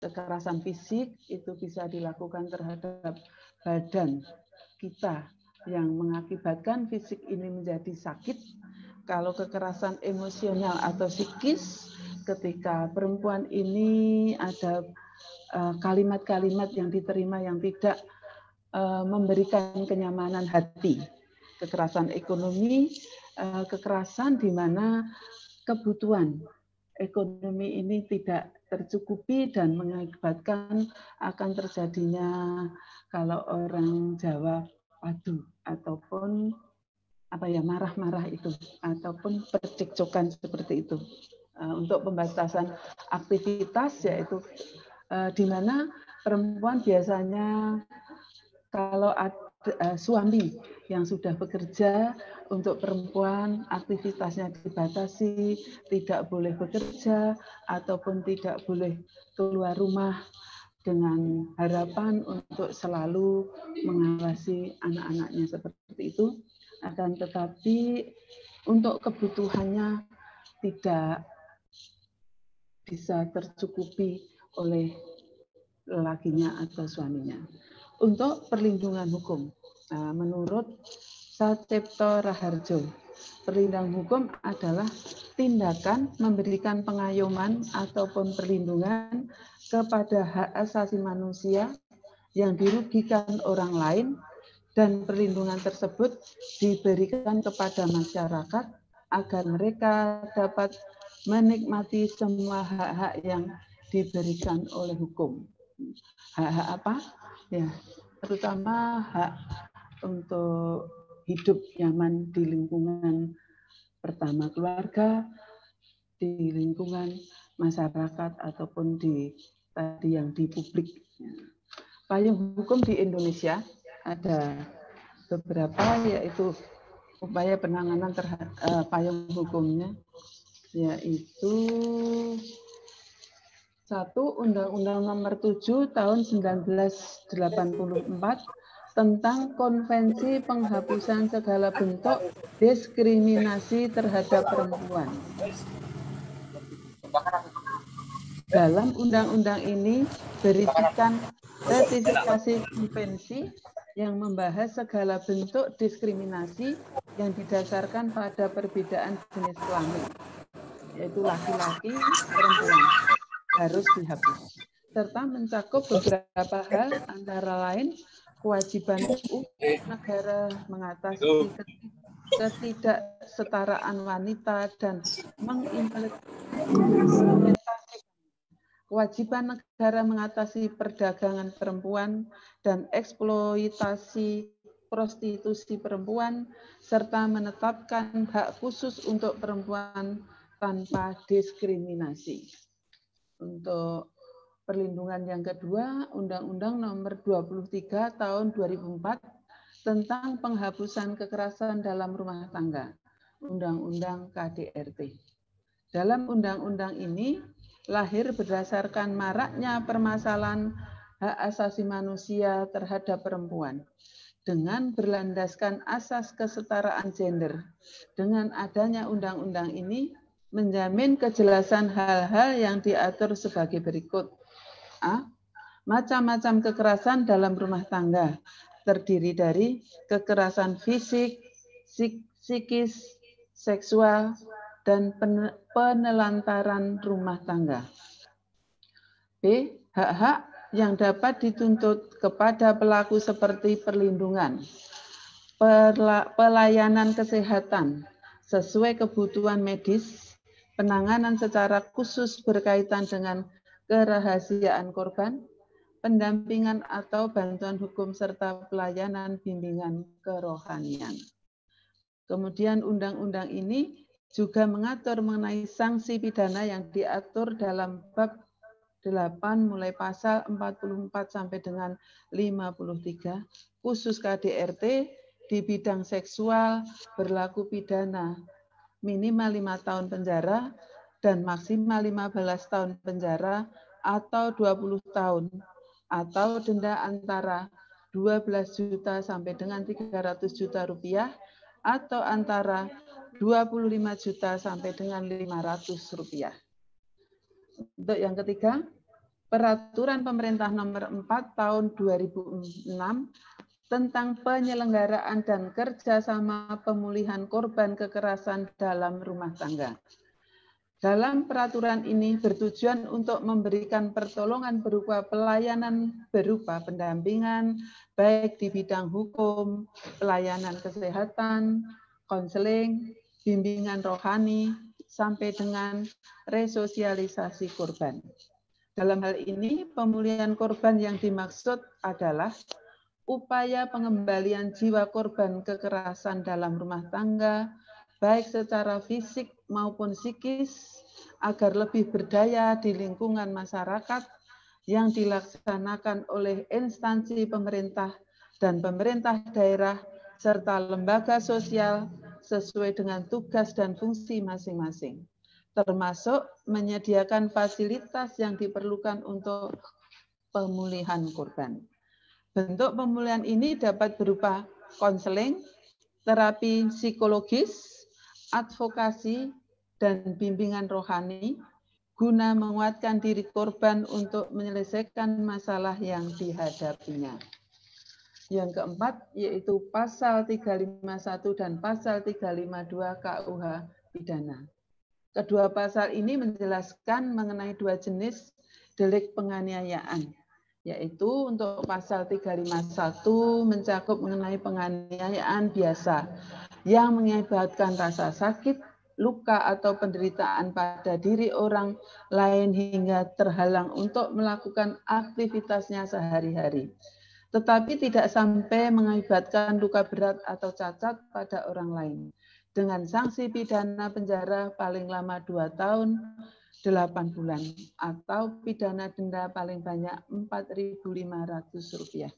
Kekerasan fisik itu bisa dilakukan terhadap badan kita yang mengakibatkan fisik ini menjadi sakit. Kalau kekerasan emosional atau psikis, ketika perempuan ini ada kalimat-kalimat yang diterima yang tidak memberikan kenyamanan hati. Kekerasan ekonomi, kekerasan di mana kebutuhan ekonomi ini tidak tercukupi dan mengakibatkan akan terjadinya, kalau orang Jawa, padu ataupun marah-marah itu ataupun percekcokan seperti itu. Untuk pembatasan aktivitas yaitu di mana perempuan biasanya kalau ada suami yang sudah bekerja, untuk perempuan aktivitasnya dibatasi, tidak boleh bekerja ataupun tidak boleh keluar rumah dengan harapan untuk selalu mengawasi anak-anaknya seperti itu. Akan tetapi untuk kebutuhannya tidak bisa tercukupi oleh lelakinya atau suaminya. Untuk perlindungan hukum, menurut Satipto Raharjo, perlindungan hukum adalah tindakan memberikan pengayoman ataupun perlindungan kepada hak asasi manusia yang dirugikan orang lain, dan perlindungan tersebut diberikan kepada masyarakat agar mereka dapat menikmati semua hak-hak yang diberikan oleh hukum. Hak-hak apa? Ya, terutama hak untuk hidup nyaman di lingkungan pertama keluarga, di lingkungan masyarakat ataupun di tadi yang di publik. Payung hukum di Indonesia ada beberapa, yaitu upaya penanganan terhadap payung hukumnya, yaitu 1. Undang-Undang Nomor 7 Tahun 1984 tentang Konvensi Penghapusan Segala Bentuk Diskriminasi Terhadap Perempuan. Dalam undang-undang ini berisikan ratifikasi konvensi yang membahas segala bentuk diskriminasi yang didasarkan pada perbedaan jenis kelamin, yaitu laki-laki, perempuan, harus dihapus, serta mencakup beberapa hal, antara lain kewajiban negara mengatasi ketidaksetaraan wanita dan mengimplementasikan kewajiban negara mengatasi perdagangan perempuan dan eksploitasi prostitusi perempuan, serta menetapkan hak khusus untuk perempuan tanpa diskriminasi. Untuk perlindungan yang kedua, Undang-Undang Nomor 23 Tahun 2004 tentang penghapusan kekerasan dalam rumah tangga, Undang-Undang KDRT. Dalam undang-undang ini lahir berdasarkan maraknya permasalahan hak asasi manusia terhadap perempuan dengan berlandaskan asas kesetaraan gender. Dengan adanya undang-undang ini menjamin kejelasan hal-hal yang diatur sebagai berikut. A. Macam-macam kekerasan dalam rumah tangga terdiri dari kekerasan fisik, psikis, seksual, dan penelantaran rumah tangga. B. Hak-hak yang dapat dituntut kepada pelaku seperti perlindungan, pelayanan kesehatan sesuai kebutuhan medis, penanganan secara khusus berkaitan dengan kerahasiaan korban, pendampingan atau bantuan hukum, serta pelayanan bimbingan kerohanian. Kemudian undang-undang ini juga mengatur mengenai sanksi pidana yang diatur dalam bab 8 mulai pasal 44 sampai dengan 53, khusus KDRT di bidang seksual berlaku pidana minimal 5 tahun penjara dan maksimal 15 tahun penjara atau 20 tahun atau denda antara 12 juta sampai dengan 300 juta rupiah atau antara 25 juta sampai dengan 500 rupiah. Untuk yang ketiga, Peraturan Pemerintah Nomor 4 Tahun 2006 tentang penyelenggaraan dan kerjasama pemulihan korban kekerasan dalam rumah tangga. Dalam peraturan ini bertujuan untuk memberikan pertolongan berupa pelayanan berupa pendampingan, baik di bidang hukum, pelayanan kesehatan, konseling, bimbingan rohani, sampai dengan resosialisasi korban. Dalam hal ini, pemulihan korban yang dimaksud adalah upaya pengembalian jiwa korban kekerasan dalam rumah tangga, baik secara fisik maupun psikis, agar lebih berdaya di lingkungan masyarakat yang dilaksanakan oleh instansi pemerintah dan pemerintah daerah, serta lembaga sosial sesuai dengan tugas dan fungsi masing-masing, termasuk menyediakan fasilitas yang diperlukan untuk pemulihan korban. Bentuk pemulihan ini dapat berupa konseling, terapi psikologis, advokasi, dan bimbingan rohani guna menguatkan diri korban untuk menyelesaikan masalah yang dihadapinya. Yang keempat yaitu pasal 351 dan pasal 352 KUH pidana. Kedua pasal ini menjelaskan mengenai dua jenis delik penganiayaan, yaitu untuk pasal 351 mencakup mengenai penganiayaan biasa yang mengakibatkan rasa sakit, luka atau penderitaan pada diri orang lain hingga terhalang untuk melakukan aktivitasnya sehari-hari, tetapi tidak sampai mengakibatkan luka berat atau cacat pada orang lain, dengan sanksi pidana penjara paling lama 2 tahun 8 bulan atau pidana denda paling banyak Rp4.500.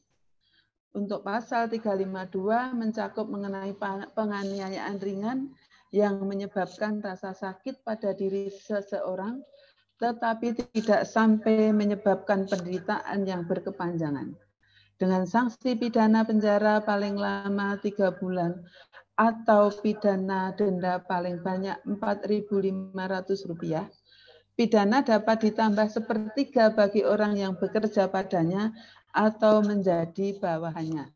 Untuk pasal 352 mencakup mengenai penganiayaan ringan yang menyebabkan rasa sakit pada diri seseorang tetapi tidak sampai menyebabkan penderitaan yang berkepanjangan, dengan sanksi pidana penjara paling lama 3 bulan atau pidana denda paling banyak Rp4.500. Pidana dapat ditambah sepertiga bagi orang yang bekerja padanya atau menjadi bawahannya.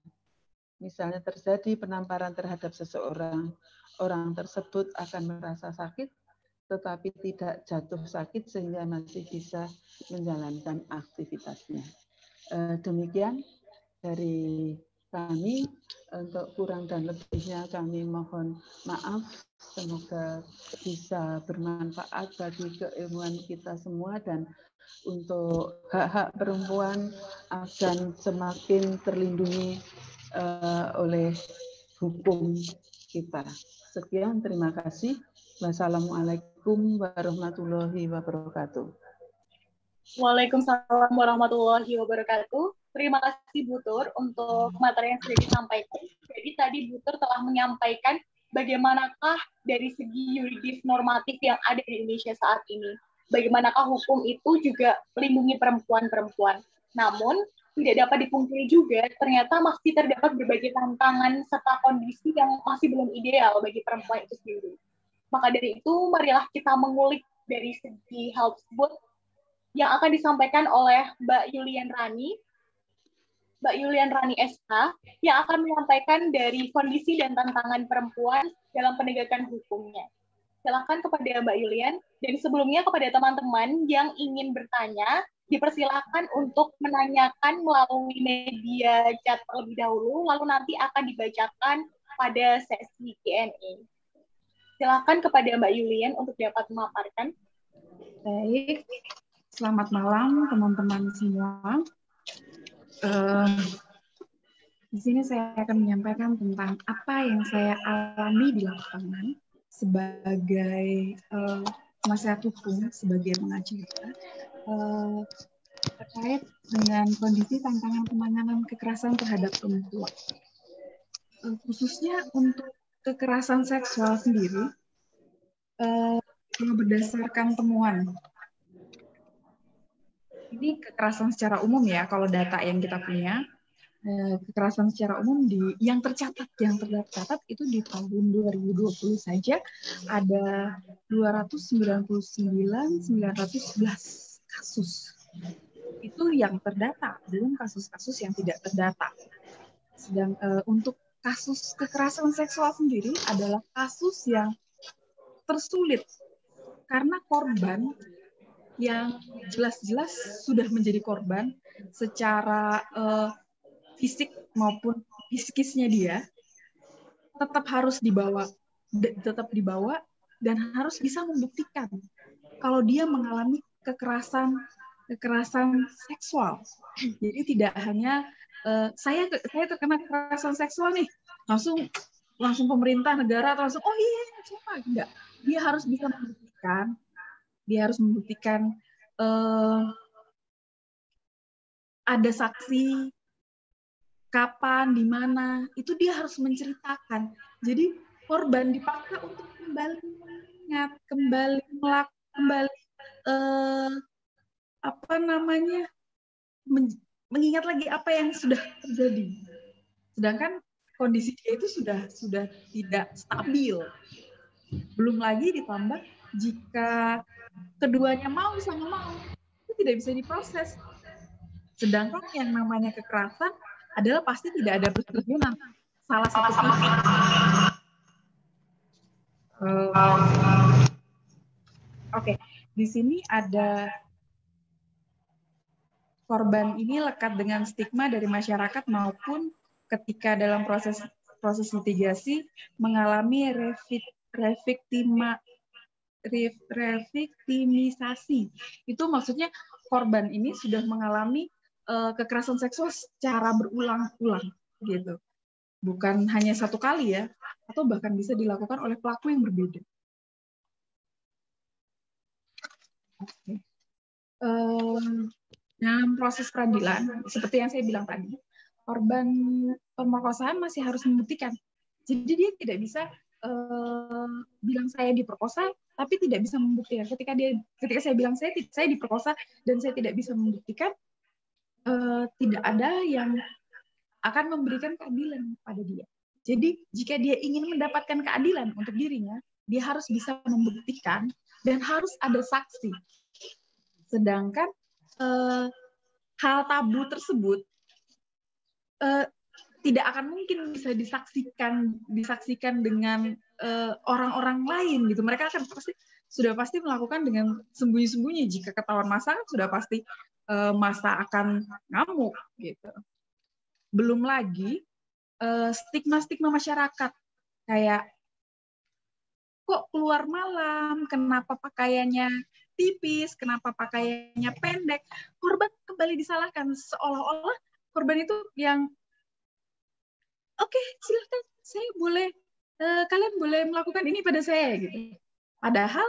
Misalnya terjadi penamparan terhadap seseorang, orang tersebut akan merasa sakit, tetapi tidak jatuh sakit sehingga masih bisa menjalankan aktivitasnya. Demikian dari kami. Untuk kurang dan lebihnya kami mohon maaf. Semoga bisa bermanfaat bagi keilmuan kita semua dan untuk hak-hak perempuan akan semakin terlindungi oleh hukum kita. Sekian, terima kasih. Wassalamualaikum warahmatullahi wabarakatuh. Waalaikumsalam warahmatullahi wabarakatuh. Terima kasih Bu Tur untuk materi yang sudah disampaikan. Jadi tadi Bu Tur telah menyampaikan bagaimanakah dari segi yuridis normatif yang ada di Indonesia saat ini. Bagaimanakah hukum itu juga melindungi perempuan-perempuan. Namun tidak dapat dipungkiri juga ternyata masih terdapat berbagai tantangan serta kondisi yang masih belum ideal bagi perempuan itu sendiri. Maka dari itu marilah kita mengulik dari segi hal tersebut yang akan disampaikan oleh Mbak Yulian Rani SH, yang akan menyampaikan dari kondisi dan tantangan perempuan dalam penegakan hukumnya. Silakan kepada Mbak Yulian, dan sebelumnya kepada teman-teman yang ingin bertanya, dipersilakan untuk menanyakan melalui media chat terlebih dahulu, lalu nanti akan dibacakan pada sesi Q&A. Silakan kepada Mbak Yulian untuk dapat memaparkan. Baik. Selamat malam teman-teman semua. Di sini saya akan menyampaikan tentang apa yang saya alami di lapangan sebagai penasihat hukum, sebagai pengacara, terkait dengan kondisi tantangan penanganan kekerasan terhadap perempuan. Khususnya untuk kekerasan seksual sendiri, berdasarkan temuan. Ini kekerasan secara umum ya, kalau data yang kita punya, kekerasan secara umum yang tercatat itu di tahun 2020 saja ada 299.911 kasus. itu yang terdata, belum kasus-kasus yang tidak terdata. Sedang untuk kasus kekerasan seksual sendiri adalah kasus yang tersulit karena korban yang jelas-jelas sudah menjadi korban secara fisik maupun psikisnya dia tetap dibawa dan harus bisa membuktikan kalau dia mengalami kekerasan seksual. Jadi tidak hanya saya terkena kekerasan seksual nih, langsung pemerintah negara atau langsung siapa, enggak. Dia harus bisa membuktikan ada saksi kapan, di mana, itu dia harus menceritakan. Jadi korban dipaksa untuk kembali mengingat, kembali mengingat lagi apa yang sudah terjadi. Sedangkan kondisi dia itu sudah tidak stabil. Belum lagi ditambah jika keduanya mau itu tidak bisa diproses. Sedangkan yang namanya kekerasan adalah pasti tidak ada persetujuan salah satu pihak. Oke, di sini ada korban ini lekat dengan stigma dari masyarakat maupun ketika dalam proses litigasi mengalami reviktimisasi. Itu maksudnya korban ini sudah mengalami kekerasan seksual secara berulang-ulang gitu. Bukan hanya satu kali ya, atau bahkan bisa dilakukan oleh pelaku yang berbeda. Oke. Dalam proses peradilan, seperti yang saya bilang tadi, korban pemerkosaan masih harus membuktikan. Jadi dia tidak bisa bilang saya diperkosa, tapi tidak bisa membuktikan. Ketika saya bilang saya diperkosa dan saya tidak bisa membuktikan, tidak ada yang akan memberikan keadilan pada dia. Jadi jika dia ingin mendapatkan keadilan untuk dirinya, dia harus bisa membuktikan dan harus ada saksi. Sedangkan hal tabu tersebut tidak akan mungkin bisa disaksikan dengan orang-orang lain gitu. Mereka akan sudah pasti melakukan dengan sembunyi-sembunyi. Jika ketahuan massa kan sudah pasti massa akan ngamuk gitu. Belum lagi stigma masyarakat kayak kok keluar malam, kenapa pakaiannya tipis, kenapa pakaiannya pendek, korban kembali disalahkan seolah-olah korban itu yang oke, silakan kalian boleh melakukan ini pada saya gitu. Padahal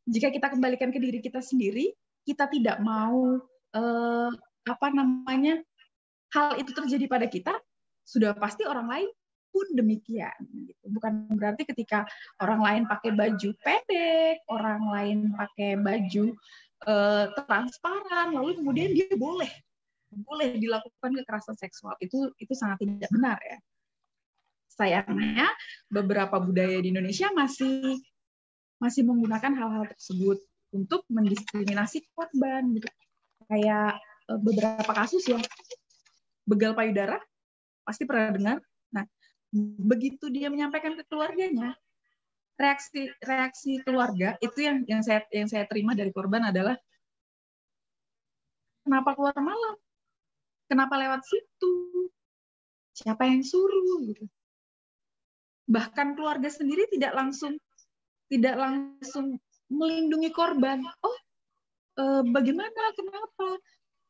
jika kita kembalikan ke diri kita sendiri, kita tidak mau hal itu terjadi pada kita, sudah pasti orang lain pun demikian. Gitu. Bukan berarti ketika orang lain pakai baju pendek, orang lain pakai baju transparan, lalu kemudian dia boleh dilakukan kekerasan seksual. Itu sangat tidak benar ya. Sayangnya beberapa budaya di Indonesia masih menggunakan hal-hal tersebut untuk mendiskriminasi korban. Gitu. Kayak beberapa kasus yang begal payudara, pasti pernah dengar. Nah, begitu dia menyampaikan ke keluarganya, reaksi keluarga itu yang saya terima dari korban adalah kenapa keluar malam? Kenapa lewat situ? Siapa yang suruh gitu. Bahkan keluarga sendiri tidak langsung melindungi korban. Bagaimana? Kenapa?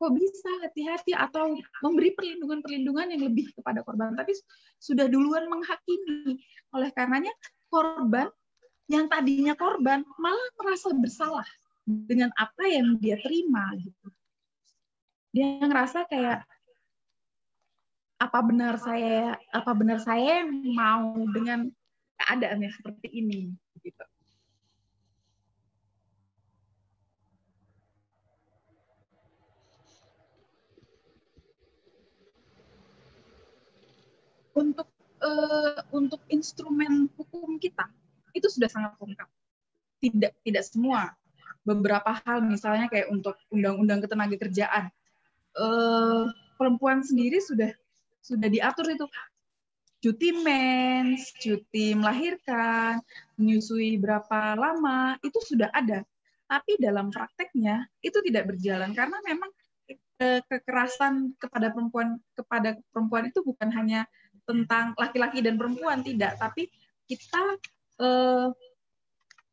Kok bisa? Hati-hati atau memberi perlindungan yang lebih kepada korban, tapi sudah duluan menghakimi. Oleh karenanya korban yang tadinya korban malah merasa bersalah dengan apa yang dia terima gitu. Dia ngerasa kayak apa benar saya mau dengan keadaan yang seperti ini gitu. Untuk instrumen hukum kita itu sudah sangat lengkap. Tidak semua. Beberapa hal misalnya kayak untuk undang-undang ketenagakerjaan perempuan sendiri sudah diatur itu cuti mens, cuti melahirkan, menyusui berapa lama, itu sudah ada. Tapi dalam prakteknya itu tidak berjalan karena memang kekerasan kepada perempuan itu bukan hanya tentang laki-laki dan perempuan, tidak, tapi kita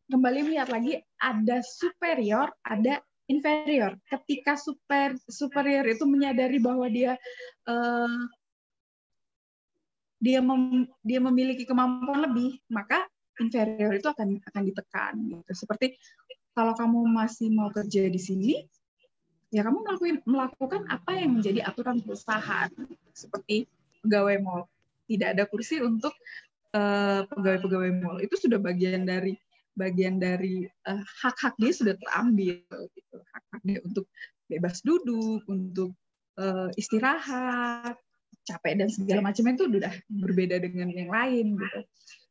kembali lihat lagi ada superior, ada inferior. Ketika superior itu menyadari bahwa dia memiliki kemampuan lebih, maka inferior itu akan ditekan gitu. Seperti kalau kamu masih mau kerja di sini, ya kamu melakukan apa yang menjadi aturan perusahaan. Seperti pegawai mall, tidak ada kursi untuk pegawai mall. Itu sudah bagian dari hak-hak dia sudah terambil gitu. Hak-hak dia untuk bebas duduk, untuk istirahat, capek dan segala macam itu udah berbeda dengan yang lain gitu.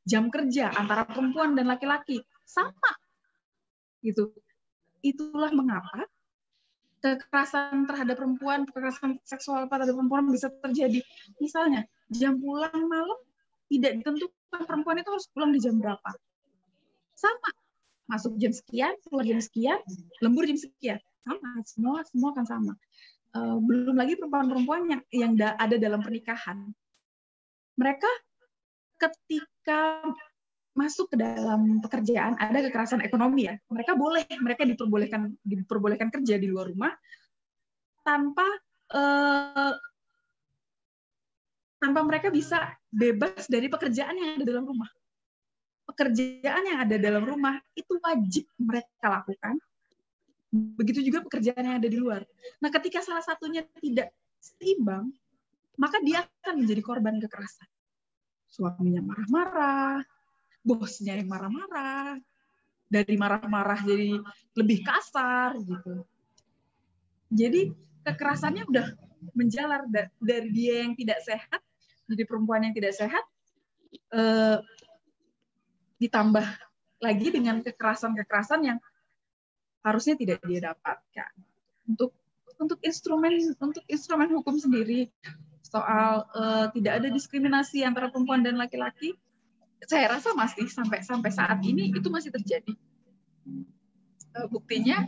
Jam kerja antara perempuan dan laki-laki sama gitu. Itulah mengapa kekerasan terhadap perempuan, kekerasan seksual terhadap perempuan bisa terjadi. Misalnya jam pulang malam tidak ditentukan perempuan itu harus pulang di jam berapa. Sama, masuk jam sekian, keluar jam sekian, lembur jam sekian, sama, semua akan sama. Belum lagi perempuan-perempuan yang ada dalam pernikahan. Mereka ketika masuk ke dalam pekerjaan ada kekerasan ekonomi ya. Mereka diperbolehkan kerja di luar rumah tanpa mereka bisa bebas dari pekerjaan yang ada dalam rumah. Pekerjaan yang ada dalam rumah itu wajib mereka lakukan. Begitu juga pekerjaan yang ada di luar. Nah, ketika salah satunya tidak seimbang, maka dia akan menjadi korban kekerasan. Suaminya marah-marah, bosnya yang marah-marah, dari marah-marah jadi lebih kasar gitu. Jadi kekerasannya udah menjalar dari dia yang tidak sehat, jadi perempuan yang tidak sehat, ditambah lagi dengan kekerasan-kekerasan yang harusnya tidak dia dapatkan. Untuk instrumen hukum sendiri soal tidak ada diskriminasi antara perempuan dan laki-laki, saya rasa masih sampai saat ini itu masih terjadi. Buktinya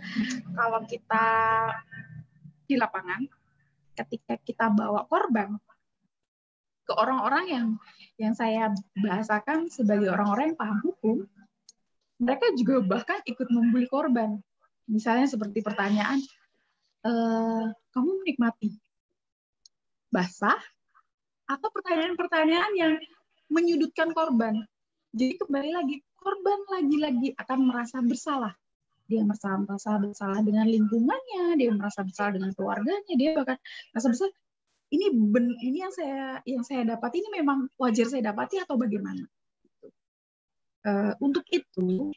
kalau kita di lapangan, ketika kita bawa korban ke orang-orang yang saya bahasakan sebagai orang-orang yang paham hukum, mereka juga bahkan ikut membuli korban. Misalnya seperti pertanyaan, kamu menikmati basah? Atau pertanyaan-pertanyaan yang menyudutkan korban. Jadi kembali lagi, korban lagi-lagi akan merasa bersalah. Dia merasa bersalah dengan lingkungannya, dia merasa bersalah dengan keluarganya, dia bahkan merasa bersalah. Ini yang saya dapat ini memang wajar saya dapati atau bagaimana? Untuk itu,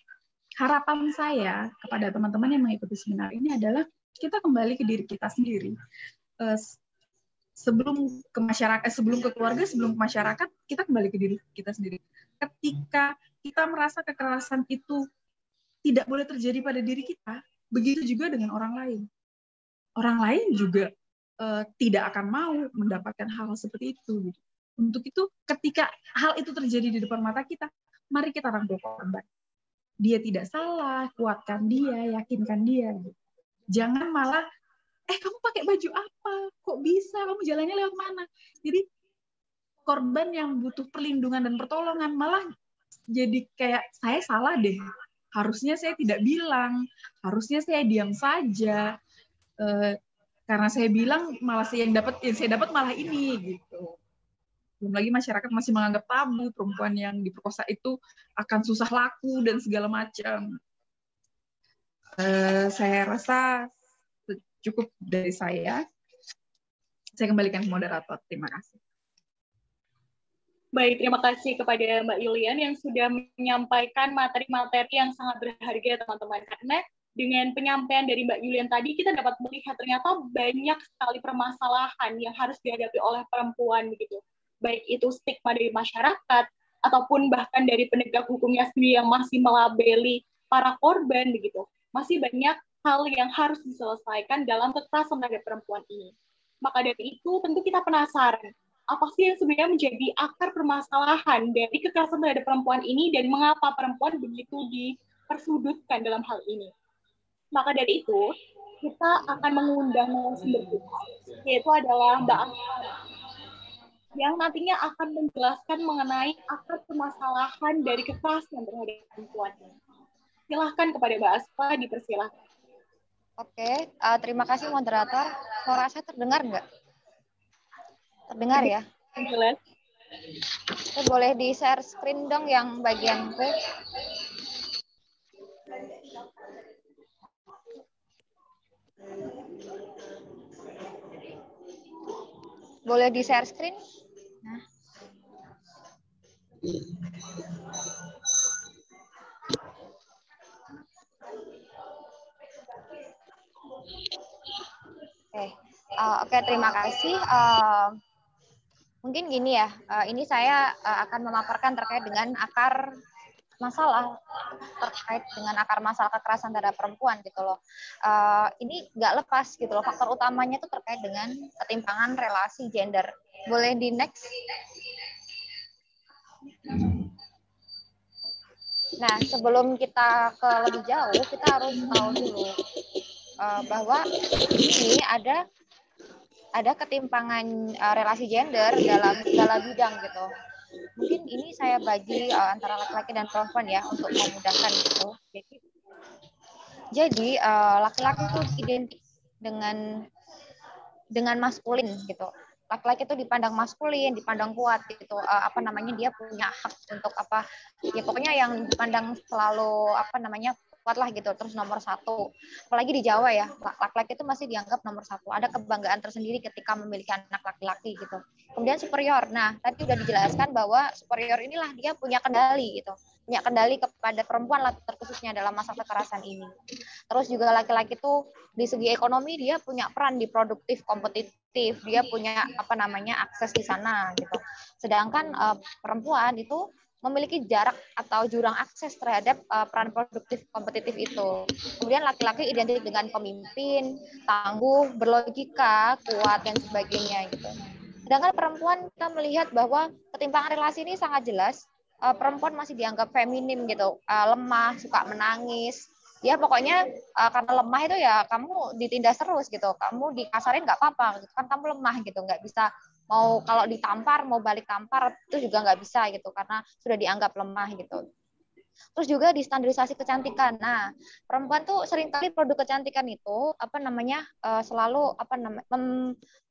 harapan saya kepada teman-teman yang mengikuti seminar ini adalah kita kembali ke diri kita sendiri. Sebelum ke masyarakat, sebelum ke keluarga, sebelum ke masyarakat, kita kembali ke diri kita sendiri. Ketika kita merasa kekerasan itu tidak boleh terjadi pada diri kita, begitu juga dengan orang lain. Orang lain juga tidak akan mau mendapatkan hal seperti itu. Untuk itu, ketika hal itu terjadi di depan mata kita, mari kita rangkul korban. Dia tidak salah, kuatkan dia, yakinkan dia. Jangan malah, kamu pakai baju apa? Kok bisa? Kamu jalannya lewat mana? Jadi korban yang butuh perlindungan dan pertolongan malah jadi kayak saya salah deh. Harusnya saya tidak bilang, harusnya saya diam saja. Karena saya bilang malah yang saya dapat malah ini gitu. Belum lagi masyarakat masih menganggap tabu perempuan yang diperkosa itu akan susah laku dan segala macam. Saya rasa cukup dari saya. Saya kembalikan ke moderator. Terima kasih. Baik, terima kasih kepada Mbak Yulian yang sudah menyampaikan materi-materi yang sangat berharga, teman-teman. Karena dengan penyampaian dari Mbak Yulian tadi, kita dapat melihat ternyata banyak sekali permasalahan yang harus dihadapi oleh perempuan begitu. Baik itu stigma dari masyarakat, ataupun bahkan dari penegak hukumnya sendiri yang masih melabeli para korban begitu. Masih banyak hal yang harus diselesaikan dalam kekerasan terhadap perempuan ini. Maka dari itu tentu kita penasaran, apa sih yang sebenarnya menjadi akar permasalahan dari kekerasan terhadap perempuan ini dan mengapa perempuan begitu dipersudutkan dalam hal ini. Maka dari itu, kita akan mengundang narasumber kita, yaitu adalah Mbak Asma, yang nantinya akan menjelaskan mengenai akar permasalahan dari kekerasan terhadap perempuan. Silahkan kepada Mbak Asma, dipersilahkan. Oke, terima kasih moderator. Suara saya terdengar nggak? Terdengar ya? Jelas. Boleh di-share screen dong yang bagian itu. Boleh di-share screen? Nah. Oke, terima kasih. Mungkin gini ya, ini saya akan memaparkan terkait dengan akar masalah kekerasan terhadap perempuan gitu loh. Ini nggak lepas gitu loh, faktor utamanya itu terkait dengan ketimpangan relasi gender. Boleh di next? Nah, sebelum kita ke lebih jauh, kita harus tahu dulu bahwa ini ada ketimpangan relasi gender dalam segala bidang gitu. Mungkin ini saya bagi antara laki-laki dan perempuan ya untuk memudahkan gitu. Jadi laki-laki itu identik dengan maskulin gitu. Laki-laki itu dipandang maskulin, dipandang kuat gitu. Dia punya hak untuk ya pokoknya yang dipandang selalu kuat lah gitu, terus nomor satu. Apalagi di Jawa ya, laki-laki itu masih dianggap nomor satu. Ada kebanggaan tersendiri ketika memiliki anak laki-laki gitu. Kemudian superior. Nah, tadi sudah dijelaskan bahwa superior inilah dia punya kendali gitu. Punya kendali kepada perempuan lah terkhususnya dalam masa kekerasan ini. Terus juga laki-laki itu di segi ekonomi dia punya peran di produktif, kompetitif. Dia punya akses di sana gitu. Sedangkan perempuan itu memiliki jarak atau jurang akses terhadap peran produktif kompetitif itu. Kemudian laki-laki identik dengan pemimpin, tangguh, berlogika, kuat, dan sebagainya gitu. Sedangkan perempuan kita melihat bahwa ketimpangan relasi ini sangat jelas. Perempuan masih dianggap feminim gitu, lemah, suka menangis. Ya pokoknya karena lemah itu ya kamu ditindas terus gitu, kamu dikasarin nggak apa-apa, gitu. Kan kamu lemah gitu, nggak bisa mau kalau ditampar mau balik tampar itu juga nggak bisa gitu karena sudah dianggap lemah gitu. Terus juga di standarisasi kecantikan. Nah, perempuan tuh seringkali produk kecantikan itu selalu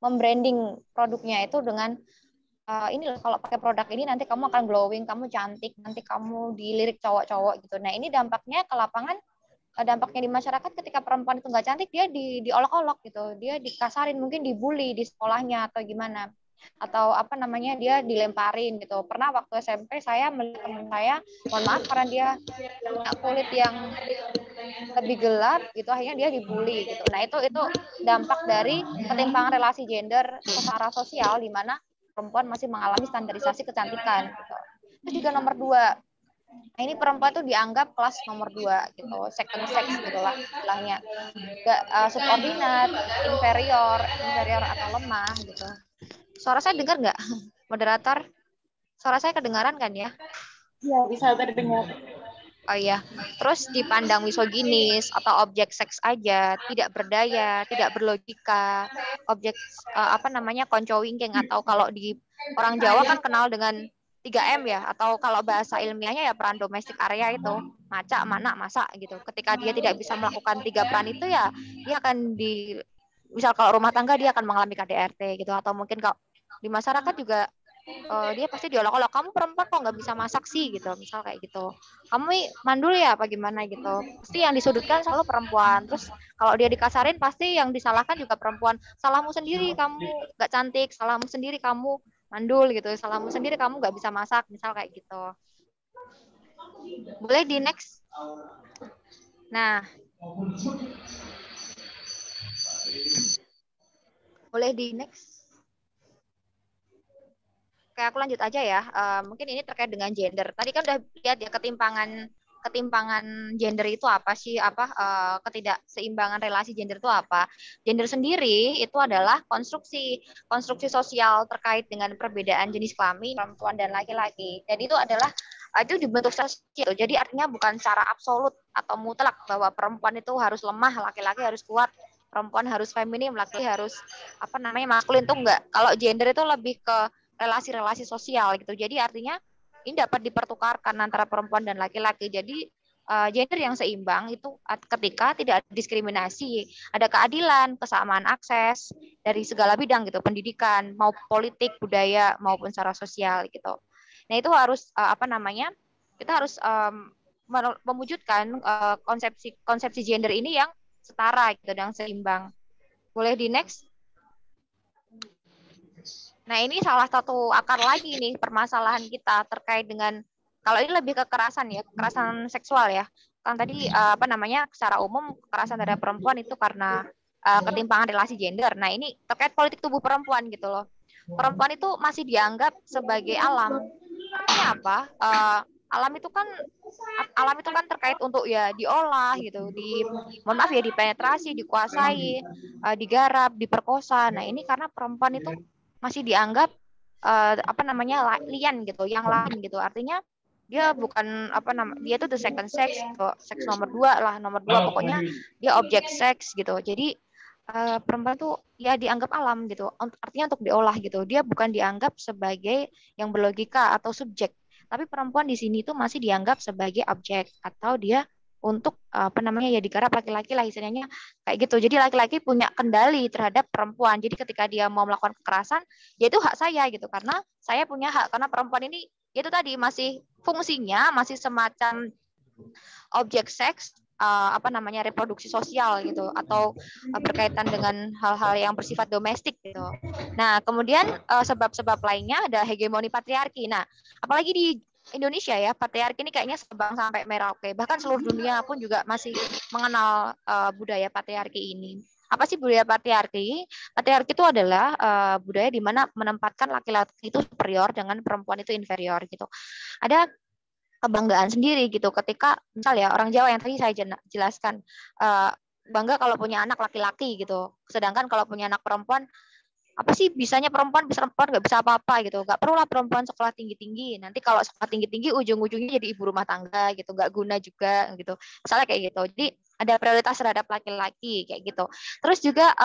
membranding produknya itu dengan ini loh, kalau pakai produk ini nanti kamu akan glowing, kamu cantik, nanti kamu dilirik cowok-cowok gitu. Nah, ini dampaknya ke lapangan, dampaknya di masyarakat ketika perempuan itu nggak cantik dia diolok-olok gitu, dia dikasarin, mungkin dibully di sekolahnya atau gimana, atau dia dilemparin gitu. Pernah waktu SMP saya melihat teman saya, mohon maaf karena dia punya kulit yang lebih gelap gitu, akhirnya dia dibully gitu. Nah itu dampak dari ketimpangan relasi gender secara sosial di mana perempuan masih mengalami standarisasi kecantikan gitu. Terus juga nomor 2, nah ini perempuan tuh dianggap kelas nomor 2 gitu, second sex gitu lah istilahnya, subordinat, inferior atau lemah gitu. Suara saya dengar nggak, moderator? Suara saya kedengaran kan ya? Ya, bisa terdengar. Oh iya, terus dipandang misoginis atau objek seks aja, tidak berdaya, tidak berlogika, objek koncowingking, atau kalau di orang Jawa kan kenal dengan 3M ya, atau kalau bahasa ilmiahnya ya peran domestik area itu, maca, mana, masa gitu. Ketika dia tidak bisa melakukan 3 peran itu ya dia akan misal kalau rumah tangga dia akan mengalami KDRT gitu, atau mungkin kalau di masyarakat juga dia pasti diolok-olok, kamu perempuan kok nggak bisa masak sih gitu, misal kayak gitu, kamu mandul ya apa gimana gitu, pasti yang disudutkan selalu perempuan. Terus kalau dia dikasarin pasti yang disalahkan juga perempuan, salahmu sendiri kamu nggak cantik, salahmu sendiri kamu mandul gitu, salahmu sendiri kamu nggak bisa masak, misal kayak gitu. Boleh di next. Nah, boleh di next. Oke, aku lanjut aja ya. Mungkin ini terkait dengan gender. Tadi kan udah lihat ya ketimpangan ketimpangan gender itu apa sih? Ketidakseimbangan relasi gender itu apa? Gender sendiri itu adalah konstruksi sosial terkait dengan perbedaan jenis kelamin perempuan dan laki-laki. Dan itu adalah itu dibentuk sosial. Jadi artinya bukan secara absolut atau mutlak bahwa perempuan itu harus lemah, laki-laki harus kuat, perempuan harus feminim, laki-laki harus maskulin, itu enggak. Kalau gender itu lebih ke relasi-relasi sosial gitu. Jadi artinya ini dapat dipertukarkan antara perempuan dan laki-laki. Jadi gender yang seimbang itu ketika tidak ada diskriminasi, ada keadilan, kesamaan akses dari segala bidang gitu, pendidikan, mau politik, budaya maupun secara sosial gitu. Nah, itu harus kita harus memwujudkan konsepsi gender ini yang setara gitu, yang seimbang. Boleh di next? Nah, ini salah satu akar lagi nih permasalahan kita terkait dengan, kalau ini lebih kekerasan ya, kekerasan seksual ya. Kan tadi secara umum kekerasan terhadap perempuan itu karena ketimpangan relasi gender. Nah, ini terkait politik tubuh perempuan gitu loh. Perempuan itu masih dianggap sebagai alam. Artinya apa? Alam itu kan terkait untuk ya diolah gitu, dipenetrasi, dikuasai, digarap, diperkosa. Nah, ini karena perempuan itu masih dianggap lian gitu, yang lain gitu. Artinya dia bukan dia itu the second sex, seks nomor 2 pokoknya dia objek seks gitu. Jadi perempuan tuh ya dianggap alam gitu, artinya untuk diolah gitu. Dia bukan dianggap sebagai yang berlogika atau subjek, tapi perempuan di sini tuh masih dianggap sebagai objek, atau dia untuk digarap laki-laki lah istilahnya kayak gitu. Jadi laki-laki punya kendali terhadap perempuan. Jadi ketika dia mau melakukan kekerasan, ya itu hak saya gitu, karena saya punya hak, karena perempuan ini itu tadi masih fungsinya masih semacam objek seks, reproduksi sosial gitu, atau berkaitan dengan hal-hal yang bersifat domestik gitu. Nah, kemudian sebab-sebab lainnya ada hegemoni patriarki. Nah, apalagi di Indonesia ya, patriarki ini kayaknya Sabang sampai Merauke, bahkan seluruh dunia pun juga masih mengenal budaya patriarki ini. Apa sih budaya patriarki? Patriarki itu adalah budaya di mana menempatkan laki-laki itu superior dengan perempuan itu inferior gitu. Ada kebanggaan sendiri gitu ketika misal ya orang Jawa yang tadi saya jelaskan bangga kalau punya anak laki-laki gitu, sedangkan kalau punya anak perempuan, apa sih bisanya perempuan nggak bisa apa-apa gitu, nggak perlulah perempuan sekolah tinggi-tinggi, nanti kalau sekolah tinggi-tinggi ujung-ujungnya jadi ibu rumah tangga gitu, nggak guna juga gitu, misalnya kayak gitu. Jadi ada prioritas terhadap laki-laki kayak gitu. Terus juga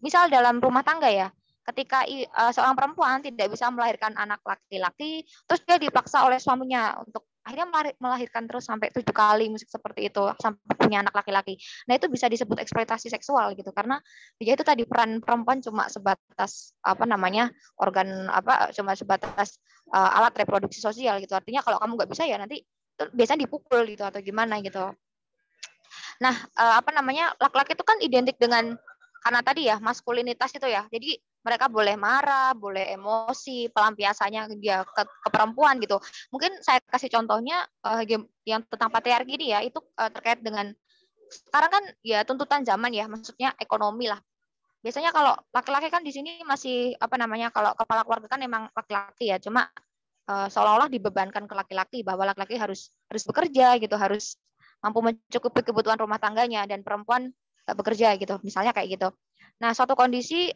misal dalam rumah tangga ya, ketika seorang perempuan tidak bisa melahirkan anak laki-laki, terus dia dipaksa oleh suaminya untuk akhirnya melahirkan terus sampai 7 kali musik seperti itu sampai punya anak laki-laki. Nah, itu bisa disebut eksploitasi seksual gitu, karena ya itu tadi peran perempuan cuma sebatas cuma sebatas alat reproduksi sosial gitu. Artinya kalau kamu nggak bisa ya nanti biasanya dipukul gitu atau gimana gitu. Nah, laki-laki itu kan identik dengan, karena tadi ya maskulinitas itu ya, jadi mereka boleh marah, boleh emosi, pelampiasannya dia ke perempuan gitu. Mungkin saya kasih contohnya yang tentang patriarki ini ya, itu terkait dengan sekarang kan ya tuntutan zaman ya, maksudnya ekonomi lah. Biasanya kalau laki-laki kan di sini masih kalau kepala keluarga kan memang laki-laki ya, cuma seolah-olah dibebankan ke laki-laki bahwa laki-laki harus bekerja gitu, harus mampu mencukupi kebutuhan rumah tangganya, dan perempuan nggak bekerja gitu, misalnya kayak gitu. Nah, satu kondisi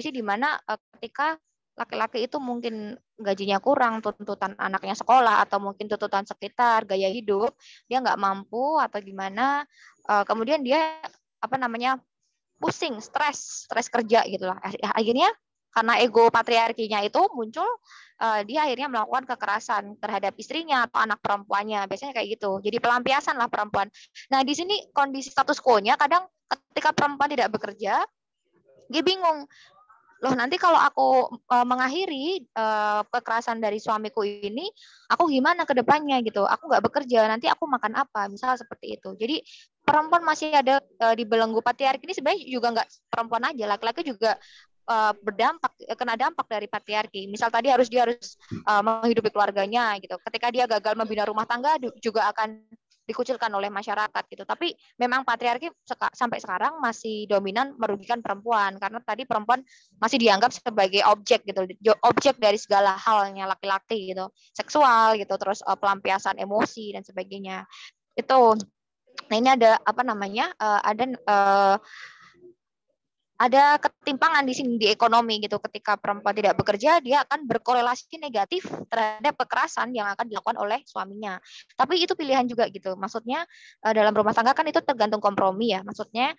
di mana ketika laki-laki itu mungkin gajinya kurang, tuntutan anaknya sekolah, atau mungkin tuntutan sekitar, gaya hidup, dia nggak mampu atau gimana, kemudian dia pusing, stres kerja gitu lah. Akhirnya karena ego patriarkinya itu muncul, dia akhirnya melakukan kekerasan terhadap istrinya atau anak perempuannya. Biasanya kayak gitu. Jadi pelampiasan lah perempuan. Nah, di sini kondisi status quo-nya kadang ketika perempuan tidak bekerja, dia bingung. Loh, nanti kalau aku mengakhiri kekerasan dari suamiku ini, aku gimana ke depannya gitu? Aku nggak bekerja, nanti aku makan apa? Misal seperti itu. Jadi perempuan masih ada di belenggu patriarki ini. Sebenarnya juga nggak perempuan aja, laki-laki juga kena dampak dari patriarki. Misal tadi dia harus menghidupi keluarganya gitu. Ketika dia gagal membina rumah tangga juga akan dikucilkan oleh masyarakat gitu. Tapi memang patriarki sampai sekarang masih dominan merugikan perempuan karena tadi perempuan masih dianggap sebagai objek gitu, objek dari segala halnya laki-laki gitu, seksual gitu, terus pelampiasan emosi dan sebagainya. Itu. Nah, ini ada apa namanya? Ada ketimpangan di sini di ekonomi gitu. Ketika perempuan tidak bekerja, dia akan berkorelasi negatif terhadap kekerasan yang akan dilakukan oleh suaminya. Tapi itu pilihan juga gitu. Maksudnya dalam rumah tangga kan itu tergantung kompromi ya. Maksudnya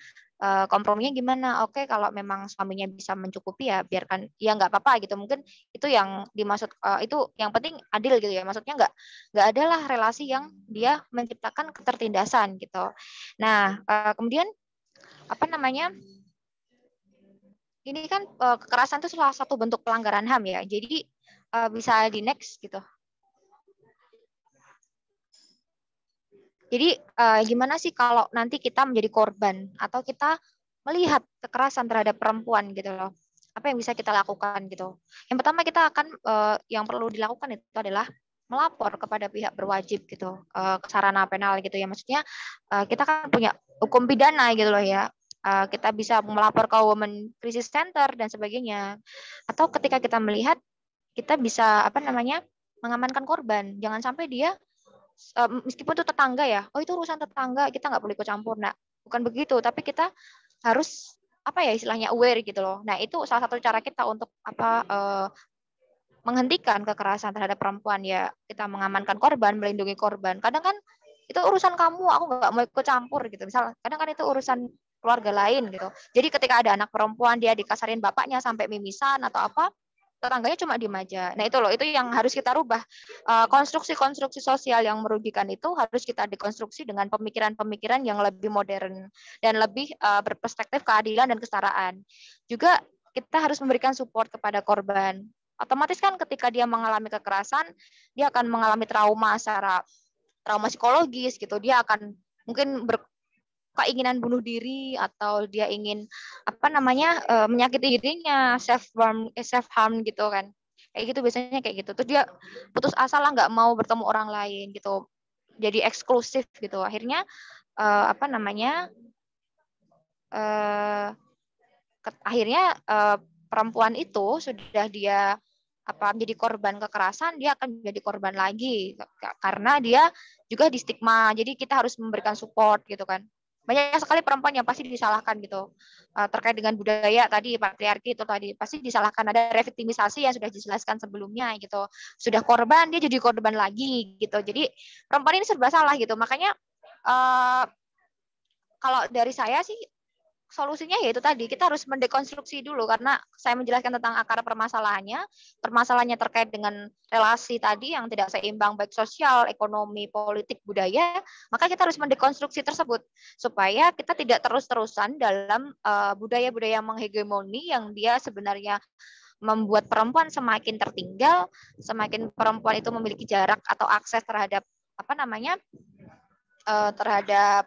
komprominya gimana? Oke, kalau memang suaminya bisa mencukupi ya biarkan, ya nggak apa-apa gitu. Mungkin itu yang dimaksud, itu yang penting adil gitu ya. Maksudnya nggak adalah relasi yang dia menciptakan ketertindasan gitu. Nah, kemudian apa namanya? Ini kan kekerasan itu salah satu bentuk pelanggaran HAM ya. Jadi bisa di next gitu. Jadi gimana sih kalau nanti kita menjadi korban atau kita melihat kekerasan terhadap perempuan gitu loh. Apa yang bisa kita lakukan gitu. Yang pertama kita akan yang perlu dilakukan itu adalah melapor kepada pihak berwajib gitu, ke sarana penal gitu ya. Maksudnya kita kan punya hukum pidana gitu loh ya. Kita bisa melapor ke Women Crisis Center dan sebagainya. Atau ketika kita melihat, kita bisa apa namanya mengamankan korban. Jangan sampai dia meskipun itu tetangga ya, oh itu urusan tetangga, kita nggak boleh ikut campur. Nah, bukan begitu, tapi kita harus apa ya istilahnya aware gitu loh. Nah, itu salah satu cara kita untuk apa menghentikan kekerasan terhadap perempuan ya. Kita mengamankan korban, melindungi korban. Kadang kan itu urusan kamu, aku nggak mau ikut campur gitu. Misal, kadang kan itu urusan keluarga lain gitu. Jadi ketika ada anak perempuan dia dikasarin bapaknya sampai mimisan atau apa, tetangganya cuma diem aja. Nah itu loh, itu yang harus kita rubah. Konstruksi-konstruksi sosial yang merugikan itu harus kita dekonstruksi dengan pemikiran-pemikiran yang lebih modern dan lebih berperspektif keadilan dan kesetaraan. Juga kita harus memberikan support kepada korban. Otomatis kan ketika dia mengalami kekerasan, dia akan mengalami trauma secara trauma psikologis gitu. Dia akan mungkin keinginan bunuh diri atau dia ingin apa namanya menyakiti dirinya, self harm gitu kan, kayak gitu biasanya kayak gitu. Terus dia putus asa lah, nggak mau bertemu orang lain gitu, jadi eksklusif gitu. Akhirnya apa namanya akhirnya perempuan itu sudah dia apa menjadi korban kekerasan, dia akan menjadi korban lagi karena dia juga di stigma. Jadi kita harus memberikan support gitu kan. Banyak sekali perempuan yang pasti disalahkan gitu terkait dengan budaya tadi, patriarki itu tadi pasti disalahkan. Ada reviktimisasi yang sudah dijelaskan sebelumnya gitu. Sudah korban, dia jadi korban lagi gitu. Jadi perempuan ini serba salah gitu. Makanya kalau dari saya sih solusinya yaitu tadi, kita harus mendekonstruksi dulu, karena saya menjelaskan tentang akar permasalahannya terkait dengan relasi tadi yang tidak seimbang baik sosial, ekonomi, politik, budaya, maka kita harus mendekonstruksi tersebut supaya kita tidak terus-terusan dalam budaya-budaya menghegemoni yang dia sebenarnya membuat perempuan semakin tertinggal, semakin perempuan itu memiliki jarak atau akses terhadap apa namanya terhadap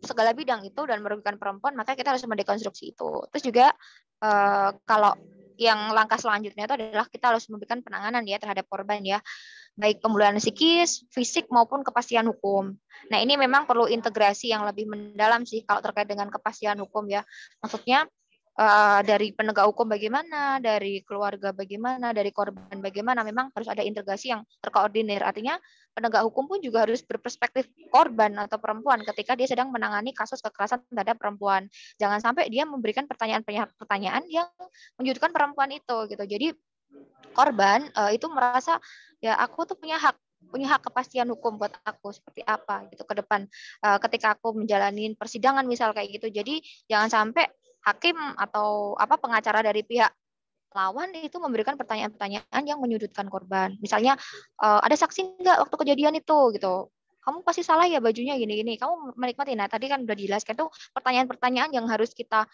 segala bidang itu dan merugikan perempuan, maka kita harus mendekonstruksi itu. Terus juga kalau yang langkah selanjutnya itu adalah kita harus memberikan penanganan ya terhadap korban ya, baik pemulihan psikis, fisik maupun kepastian hukum. Nah ini memang perlu integrasi yang lebih mendalam sih kalau terkait dengan kepastian hukum ya. Maksudnya dari penegak hukum bagaimana, dari keluarga bagaimana, dari korban bagaimana, memang harus ada integrasi yang terkoordinir. Artinya penegak hukum pun juga harus berperspektif korban atau perempuan ketika dia sedang menangani kasus kekerasan terhadap perempuan. Jangan sampai dia memberikan pertanyaan yang menyudutkan perempuan itu gitu. Jadi korban itu merasa ya aku tuh punya hak kepastian hukum buat aku seperti apa gitu ke depan ketika aku menjalani persidangan misal kayak gitu. Jadi jangan sampai hakim atau apa pengacara dari pihak lawan itu memberikan pertanyaan-pertanyaan yang menyudutkan korban. Misalnya ada saksi nggak waktu kejadian itu gitu. Kamu pasti salah ya bajunya gini-gini. Kamu menikmati. Nah tadi kan udah dijelaskan tuh pertanyaan-pertanyaan yang harus kita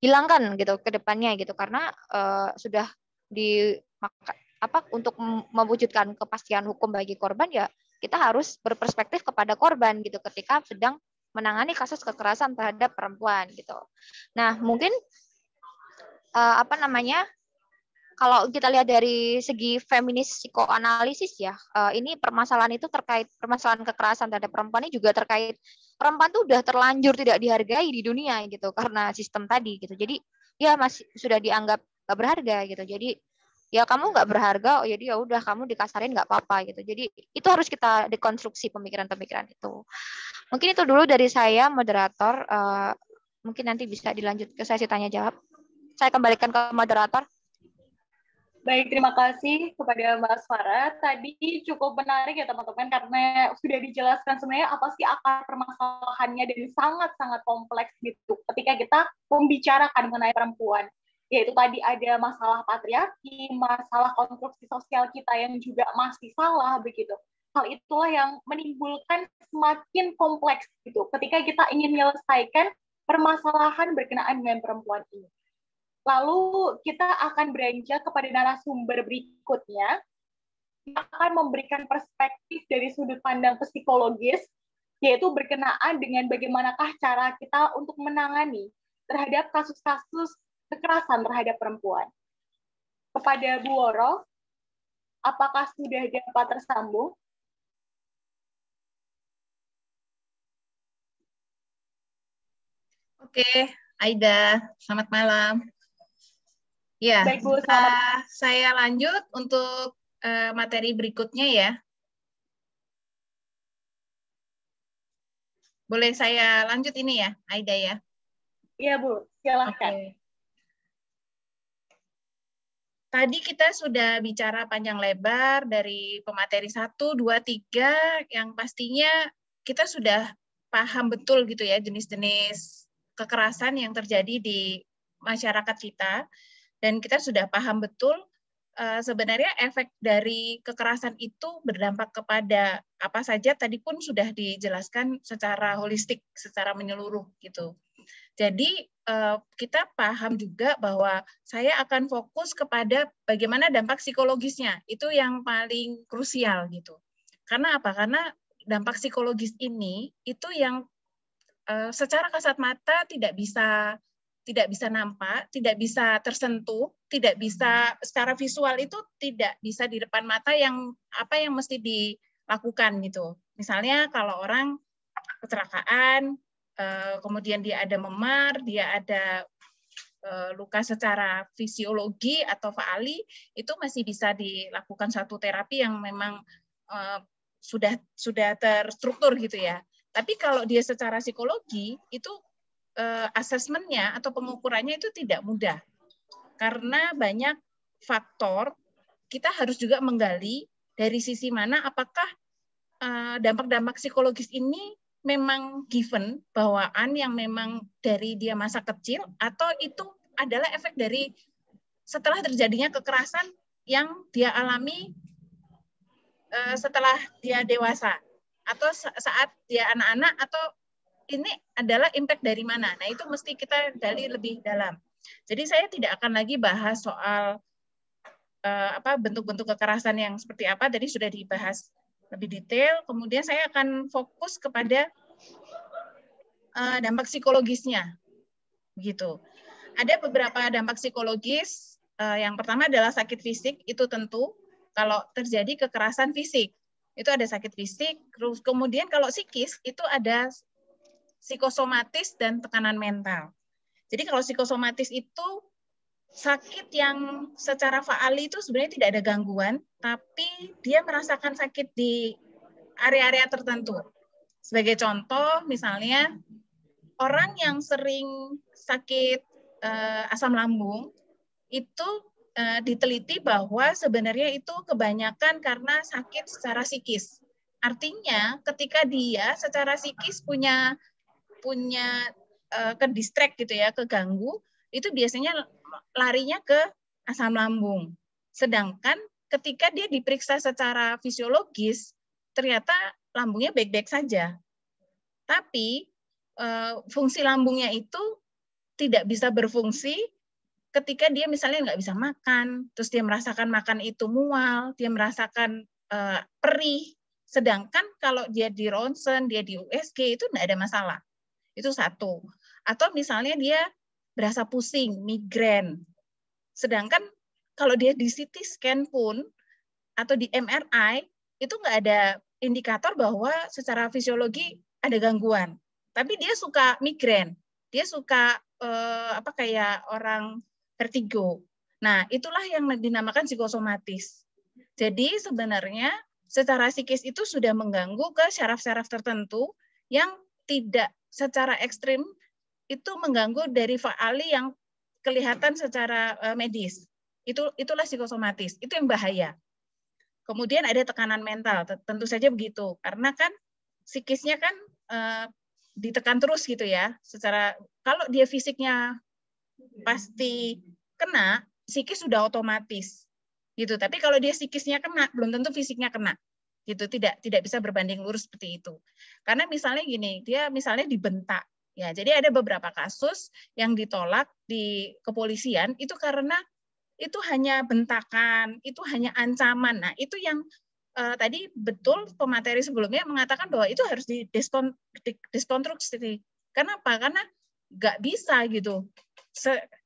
hilangkan gitu ke depannya gitu, karena sudah di apa untuk mewujudkan kepastian hukum bagi korban ya kita harus berperspektif kepada korban gitu ketika sedang menangani kasus kekerasan terhadap perempuan gitu. Nah mungkin apa namanya kalau kita lihat dari segi feminis psikoanalisis ya, ini permasalahan itu terkait permasalahan kekerasan terhadap perempuan ini juga terkait perempuan tuh udah terlanjur tidak dihargai di dunia gitu karena sistem tadi gitu. Jadi ya masih sudah dianggap gak berharga gitu. Jadi ya kamu nggak berharga, oh jadi ya udah kamu dikasarin nggak apa-apa gitu. Jadi itu harus kita dekonstruksi pemikiran-pemikiran itu. Mungkin itu dulu dari saya moderator. Mungkin nanti bisa dilanjut ke sesi tanya jawab. Saya kembalikan ke moderator. Baik, terima kasih kepada Mbak Asmara. Tadi cukup menarik ya teman-teman, karena sudah dijelaskan sebenarnya apa sih akar permasalahannya dan sangat-sangat kompleks gitu ketika kita membicarakan mengenai perempuan. Yaitu tadi ada masalah patriarki, masalah konstruksi sosial kita yang juga masih salah begitu. Hal itulah yang menimbulkan semakin kompleks gitu ketika kita ingin menyelesaikan permasalahan berkenaan dengan perempuan ini. Lalu kita akan beranjak kepada narasumber berikutnya yang akan memberikan perspektif dari sudut pandang psikologis, yaitu berkenaan dengan bagaimanakah cara kita untuk menangani terhadap kasus-kasus kekerasan terhadap perempuan. Kepada Bu Woro, apakah sudah dapat tersambung? Oke, Aida, selamat malam. Ya, baik, Bu, selamat. Saya lanjut untuk materi berikutnya ya. Boleh saya lanjut ini ya, Aida ya? Iya, Bu, silahkan. Oke. Tadi kita sudah bicara panjang lebar dari pemateri 1, 2, 3, yang pastinya kita sudah paham betul gitu ya jenis-jenis kekerasan yang terjadi di masyarakat kita. Dan kita sudah paham betul sebenarnya efek dari kekerasan itu berdampak kepada apa saja, tadi pun sudah dijelaskan secara holistik, secara menyeluruh gitu. Jadi kita paham juga bahwa saya akan fokus kepada bagaimana dampak psikologisnya, itu yang paling krusial gitu. Karena apa? Karena dampak psikologis ini itu yang secara kasat mata tidak bisa nampak, tidak bisa tersentuh, tidak bisa secara visual itu tidak bisa di depan mata yang apa yang mesti dilakukan gitu. Misalnya kalau orang kecelakaan, kemudian dia ada memar, dia ada luka secara fisiologi atau faali, itu masih bisa dilakukan satu terapi yang memang sudah terstruktur gitu ya. Tapi kalau dia secara psikologi itu asesmennya atau pengukurannya itu tidak mudah karena banyak faktor. Kita harus juga menggali dari sisi mana apakah dampak-dampak psikologis ini memang given, bawaan yang memang dari dia masa kecil, atau itu adalah efek dari setelah terjadinya kekerasan yang dia alami setelah dia dewasa atau saat dia anak-anak, atau ini adalah impact dari mana? Nah, itu mesti kita gali lebih dalam. Jadi saya tidak akan lagi bahas soal bentuk-bentuk kekerasan yang seperti apa, tadi sudah dibahas lebih detail. Kemudian saya akan fokus kepada dampak psikologisnya. Begitu. Ada beberapa dampak psikologis. Yang pertama adalah sakit fisik, itu tentu kalau terjadi kekerasan fisik. Itu ada sakit fisik. Terus kemudian kalau psikis itu ada psikosomatis dan tekanan mental. Jadi kalau psikosomatis itu sakit yang secara faali itu sebenarnya tidak ada gangguan, tapi dia merasakan sakit di area-area tertentu. Sebagai contoh, misalnya orang yang sering sakit asam lambung, itu diteliti bahwa sebenarnya itu kebanyakan karena sakit secara psikis. Artinya ketika dia secara psikis punya ke distract gitu ya, keganggu, itu biasanya larinya ke asam lambung. Sedangkan ketika dia diperiksa secara fisiologis, ternyata lambungnya baik-baik saja. Tapi fungsi lambungnya itu tidak bisa berfungsi ketika dia misalnya nggak bisa makan, terus dia merasakan makan itu mual, dia merasakan perih. Sedangkan kalau dia di ronsen, dia di USG, itu nggak ada masalah. Itu satu. Atau misalnya dia berasa pusing, migrain. Sedangkan kalau dia di CT scan pun atau di MRI itu nggak ada indikator bahwa secara fisiologi ada gangguan. Tapi dia suka migrain, dia suka kayak orang vertigo. Nah, itulah yang dinamakan psikosomatis. Jadi sebenarnya secara psikis itu sudah mengganggu ke syaraf-syaraf tertentu yang tidak secara ekstrim itu mengganggu dari faali yang kelihatan secara medis. Itulah psikosomatis, itu yang bahaya. Kemudian ada tekanan mental, tentu saja begitu, karena kan psikisnya kan ditekan terus gitu ya. Secara kalau dia fisiknya pasti kena, psikis sudah otomatis gitu. Tapi kalau dia psikisnya kena, belum tentu fisiknya kena. Gitu, tidak bisa berbanding lurus seperti itu. Karena misalnya gini, dia misalnya dibentak. Ya, jadi ada beberapa kasus yang ditolak di kepolisian itu karena itu hanya bentakan, itu hanya ancaman. Nah, itu yang tadi betul pemateri sebelumnya mengatakan bahwa itu harus diskonstruksi. Kenapa? Karena nggak bisa gitu.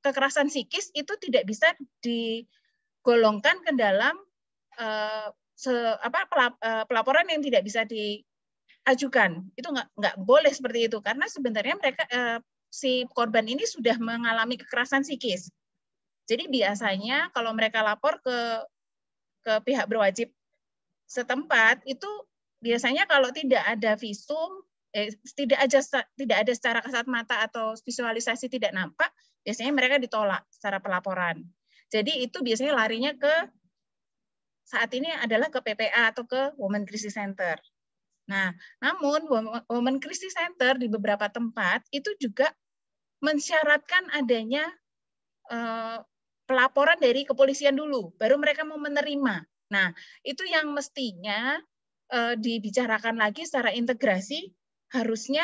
Kekerasan psikis itu tidak bisa digolongkan ke dalam pelaporan yang tidak bisa diajukan. Itu nggak boleh seperti itu karena sebenarnya mereka si korban ini sudah mengalami kekerasan psikis. Jadi biasanya kalau mereka lapor ke pihak berwajib setempat itu biasanya kalau tidak ada visum, tidak ada secara kasat mata atau visualisasi tidak nampak, biasanya mereka ditolak secara pelaporan. Jadi itu biasanya larinya ke saat ini adalah ke PPA atau ke Women Crisis Center. Nah, namun Women Crisis Center di beberapa tempat itu juga mensyaratkan adanya pelaporan dari kepolisian dulu, baru mereka mau menerima. Nah, itu yang mestinya dibicarakan lagi secara integrasi, harusnya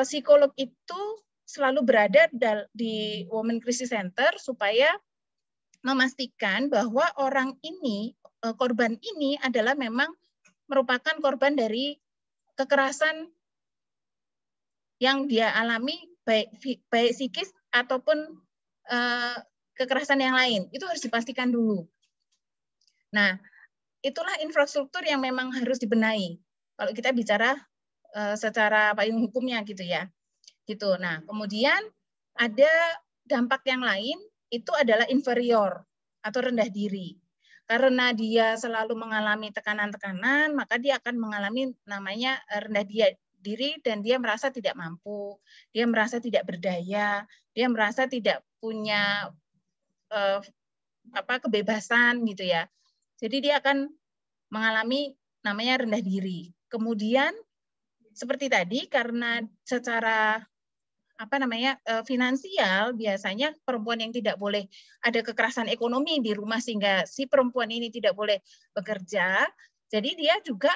psikolog itu selalu berada di Women Crisis Center supaya memastikan bahwa orang ini, korban ini adalah memang merupakan korban dari kekerasan yang dia alami baik psikis ataupun kekerasan yang lain. Itu harus dipastikan dulu. Nah, itulah infrastruktur yang memang harus dibenahi. Kalau kita bicara secara payung hukumnya gitu ya. Gitu. Nah, kemudian ada dampak yang lain itu adalah inferior atau rendah diri. Karena dia selalu mengalami tekanan-tekanan, maka dia akan mengalami namanya rendah diri dan dia merasa tidak mampu, dia merasa tidak berdaya, dia merasa tidak punya kebebasan gitu ya. Jadi dia akan mengalami namanya rendah diri. Kemudian seperti tadi karena secara finansial biasanya perempuan yang tidak boleh ada kekerasan ekonomi di rumah sehingga si perempuan ini tidak boleh bekerja, jadi dia juga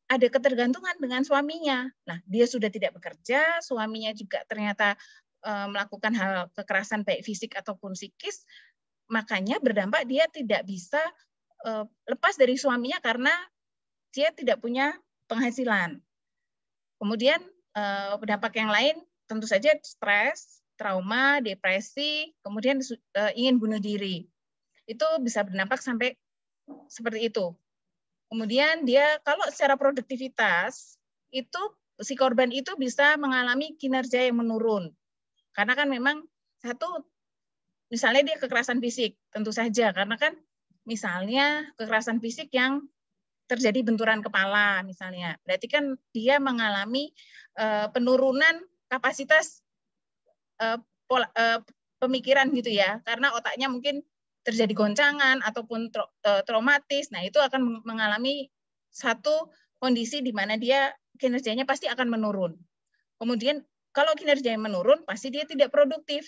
ada ketergantungan dengan suaminya. Nah, dia sudah tidak bekerja, suaminya juga ternyata melakukan hal kekerasan baik fisik ataupun psikis, makanya berdampak dia tidak bisa lepas dari suaminya karena dia tidak punya penghasilan. Kemudian dampak yang lain tentu saja stres, trauma, depresi, kemudian ingin bunuh diri. Itu bisa berdampak sampai seperti itu. Kemudian dia kalau secara produktivitas, itu si korban itu bisa mengalami kinerja yang menurun. Karena kan memang satu, misalnya dia kekerasan fisik, tentu saja. Karena kan misalnya kekerasan fisik yang terjadi benturan kepala misalnya. Berarti kan dia mengalami penurunan kapasitas pemikiran gitu ya, karena otaknya mungkin terjadi goncangan ataupun traumatis. Nah, itu akan mengalami satu kondisi di mana dia kinerjanya pasti akan menurun. Kemudian kalau kinerjanya menurun, pasti dia tidak produktif.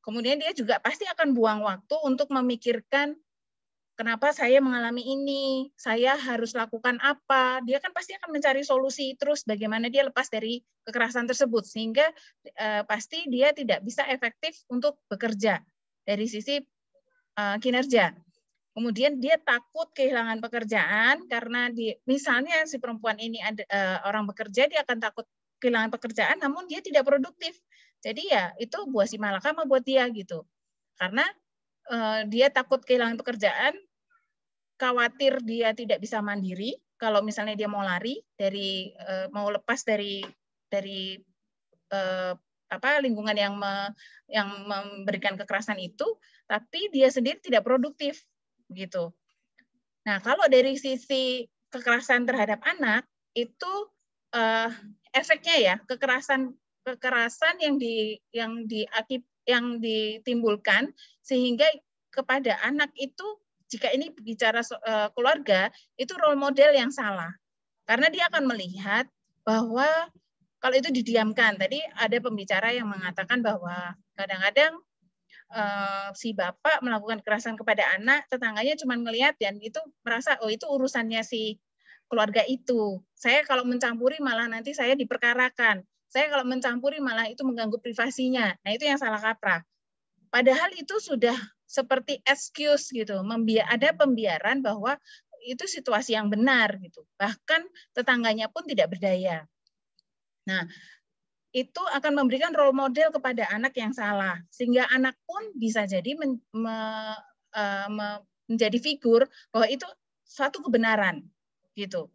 Kemudian dia juga pasti akan buang waktu untuk memikirkan kenapa saya mengalami ini, saya harus lakukan apa. Dia kan pasti akan mencari solusi terus bagaimana dia lepas dari kekerasan tersebut. Sehingga pasti dia tidak bisa efektif untuk bekerja dari sisi kinerja. Kemudian dia takut kehilangan pekerjaan karena misalnya si perempuan ini ada orang bekerja, dia akan takut kehilangan pekerjaan, namun dia tidak produktif. Jadi ya itu buah si malakama buat dia gitu. Karena dia takut kehilangan pekerjaan, khawatir dia tidak bisa mandiri kalau misalnya dia mau lari dari mau lepas dari lingkungan yang memberikan kekerasan itu, tapi dia sendiri tidak produktif gitu. Nah, kalau dari sisi kekerasan terhadap anak itu efeknya ya kekerasan yang ditimbulkan sehingga kepada anak itu, jika ini bicara keluarga, itu role model yang salah. Karena dia akan melihat bahwa kalau itu didiamkan, tadi ada pembicara yang mengatakan bahwa kadang-kadang si bapak melakukan kekerasan kepada anak, tetangganya cuma ngelihat dan itu merasa, oh itu urusannya si keluarga itu. Saya kalau mencampuri malah nanti saya diperkarakan. Saya kalau mencampuri malah itu mengganggu privasinya. Nah itu yang salah kaprah. Padahal itu sudah seperti excuse gitu, ada pembiaran bahwa itu situasi yang benar gitu. Bahkan tetangganya pun tidak berdaya. Nah, itu akan memberikan role model kepada anak yang salah, sehingga anak pun bisa jadi menjadi figur bahwa itu suatu kebenaran gitu.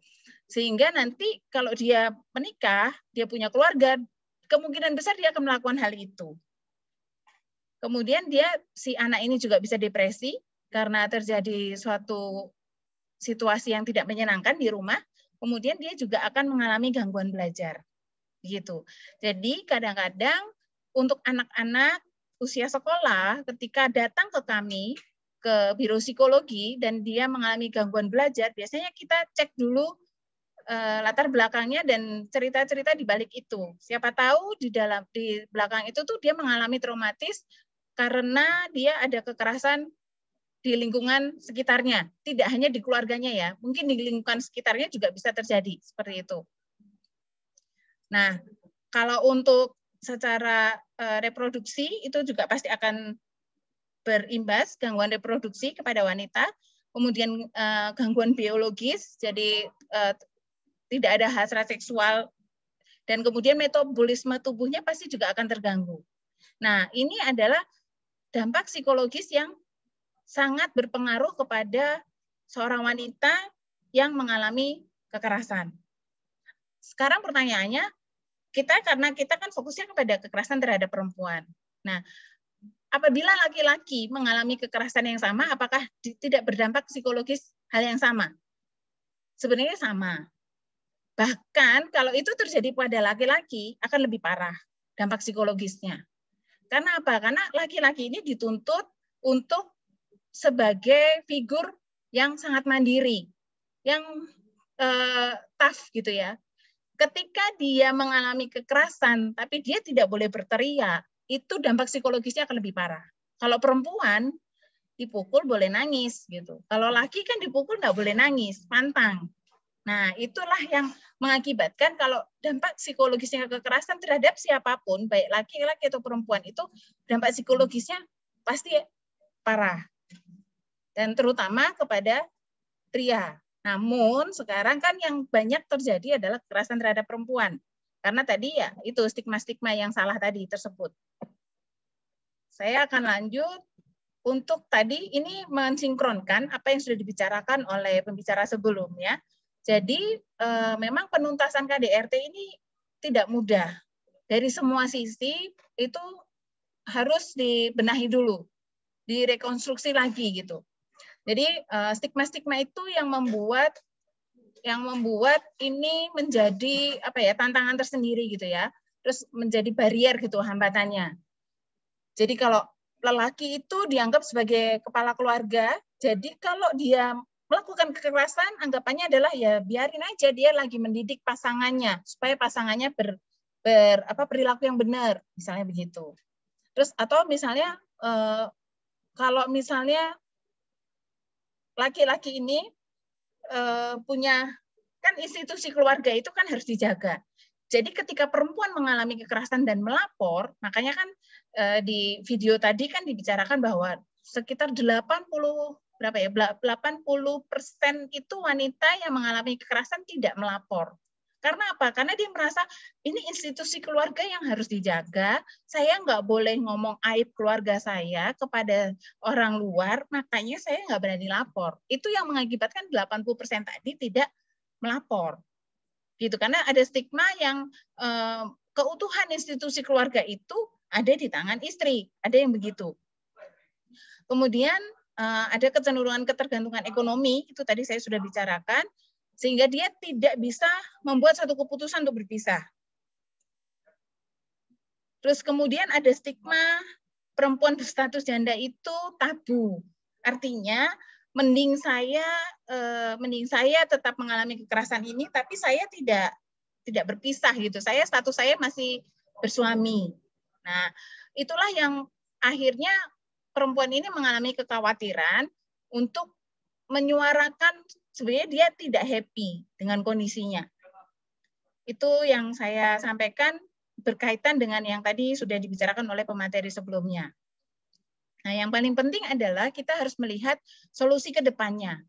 Sehingga nanti kalau dia menikah, dia punya keluarga, kemungkinan besar dia akan melakukan hal itu. Kemudian si anak ini juga bisa depresi karena terjadi suatu situasi yang tidak menyenangkan di rumah. Kemudian dia juga akan mengalami gangguan belajar. Gitu. Jadi kadang-kadang untuk anak-anak usia sekolah ketika datang ke kami ke biro psikologi dan dia mengalami gangguan belajar, biasanya kita cek dulu latar belakangnya dan cerita-cerita di balik itu. Siapa tahu di belakang itu tuh dia mengalami traumatis karena dia ada kekerasan di lingkungan sekitarnya, tidak hanya di keluarganya ya, mungkin di lingkungan sekitarnya juga bisa terjadi seperti itu. Nah, kalau untuk secara reproduksi itu juga pasti akan berimbas gangguan reproduksi kepada wanita, kemudian gangguan biologis, jadi tidak ada hasrat seksual, dan kemudian metabolisme tubuhnya pasti juga akan terganggu. Nah, ini adalah dampak psikologis yang sangat berpengaruh kepada seorang wanita yang mengalami kekerasan. Sekarang pertanyaannya, karena kita kan fokusnya kepada kekerasan terhadap perempuan. Nah, apabila laki-laki mengalami kekerasan yang sama, apakah tidak berdampak psikologis hal yang sama? Sebenarnya sama. Bahkan kalau itu terjadi pada laki-laki akan lebih parah dampak psikologisnya. Karena apa? Karena laki-laki ini dituntut untuk sebagai figur yang sangat mandiri, yang tough gitu ya. Ketika dia mengalami kekerasan, tapi dia tidak boleh berteriak, itu dampak psikologisnya akan lebih parah. Kalau perempuan dipukul boleh nangis gitu. Kalau laki kan dipukul nggak boleh nangis, pantang. Nah, itulah yang mengakibatkan kalau dampak psikologisnya kekerasan terhadap siapapun, baik laki-laki atau perempuan, itu dampak psikologisnya pasti parah. Dan terutama kepada pria. Namun sekarang kan yang banyak terjadi adalah kekerasan terhadap perempuan. Karena tadi ya itu stigma-stigma yang salah tadi tersebut. Saya akan lanjut untuk tadi ini mensinkronkan apa yang sudah dibicarakan oleh pembicara sebelumnya. Jadi memang penuntasan KDRT ini tidak mudah. Dari semua sisi itu harus dibenahi dulu, direkonstruksi lagi gitu. Jadi stigma-stigma itu yang membuat ini menjadi tantangan tersendiri gitu ya. Terus menjadi barrier gitu hambatannya. Jadi kalau lelaki itu dianggap sebagai kepala keluarga, jadi kalau dia melakukan kekerasan anggapannya adalah ya biarin aja dia lagi mendidik pasangannya supaya pasangannya perilaku yang benar, misalnya begitu. Terus atau misalnya kalau misalnya laki-laki ini punya kan institusi keluarga itu kan harus dijaga. Jadi ketika perempuan mengalami kekerasan dan melapor, makanya kan di video tadi kan dibicarakan bahwa sekitar 80% itu wanita yang mengalami kekerasan tidak melapor. Karena apa? Karena dia merasa ini institusi keluarga yang harus dijaga, saya nggak boleh ngomong aib keluarga saya kepada orang luar, makanya saya nggak berani lapor. Itu yang mengakibatkan 80% tadi tidak melapor. Gitu, karena ada stigma yang keutuhan institusi keluarga itu ada di tangan istri, ada yang begitu. Kemudian ada kecenderungan ketergantungan ekonomi, itu tadi saya sudah bicarakan, sehingga dia tidak bisa membuat satu keputusan untuk berpisah. Terus kemudian ada stigma perempuan berstatus janda itu tabu. Artinya mending saya tetap mengalami kekerasan ini, tapi saya tidak berpisah gitu. Status saya masih bersuami. Nah, itulah yang akhirnya perempuan ini mengalami kekhawatiran untuk menyuarakan sebenarnya dia tidak happy dengan kondisinya. Itu yang saya sampaikan berkaitan dengan yang tadi sudah dibicarakan oleh pemateri sebelumnya. Nah, yang paling penting adalah kita harus melihat solusi ke depannya.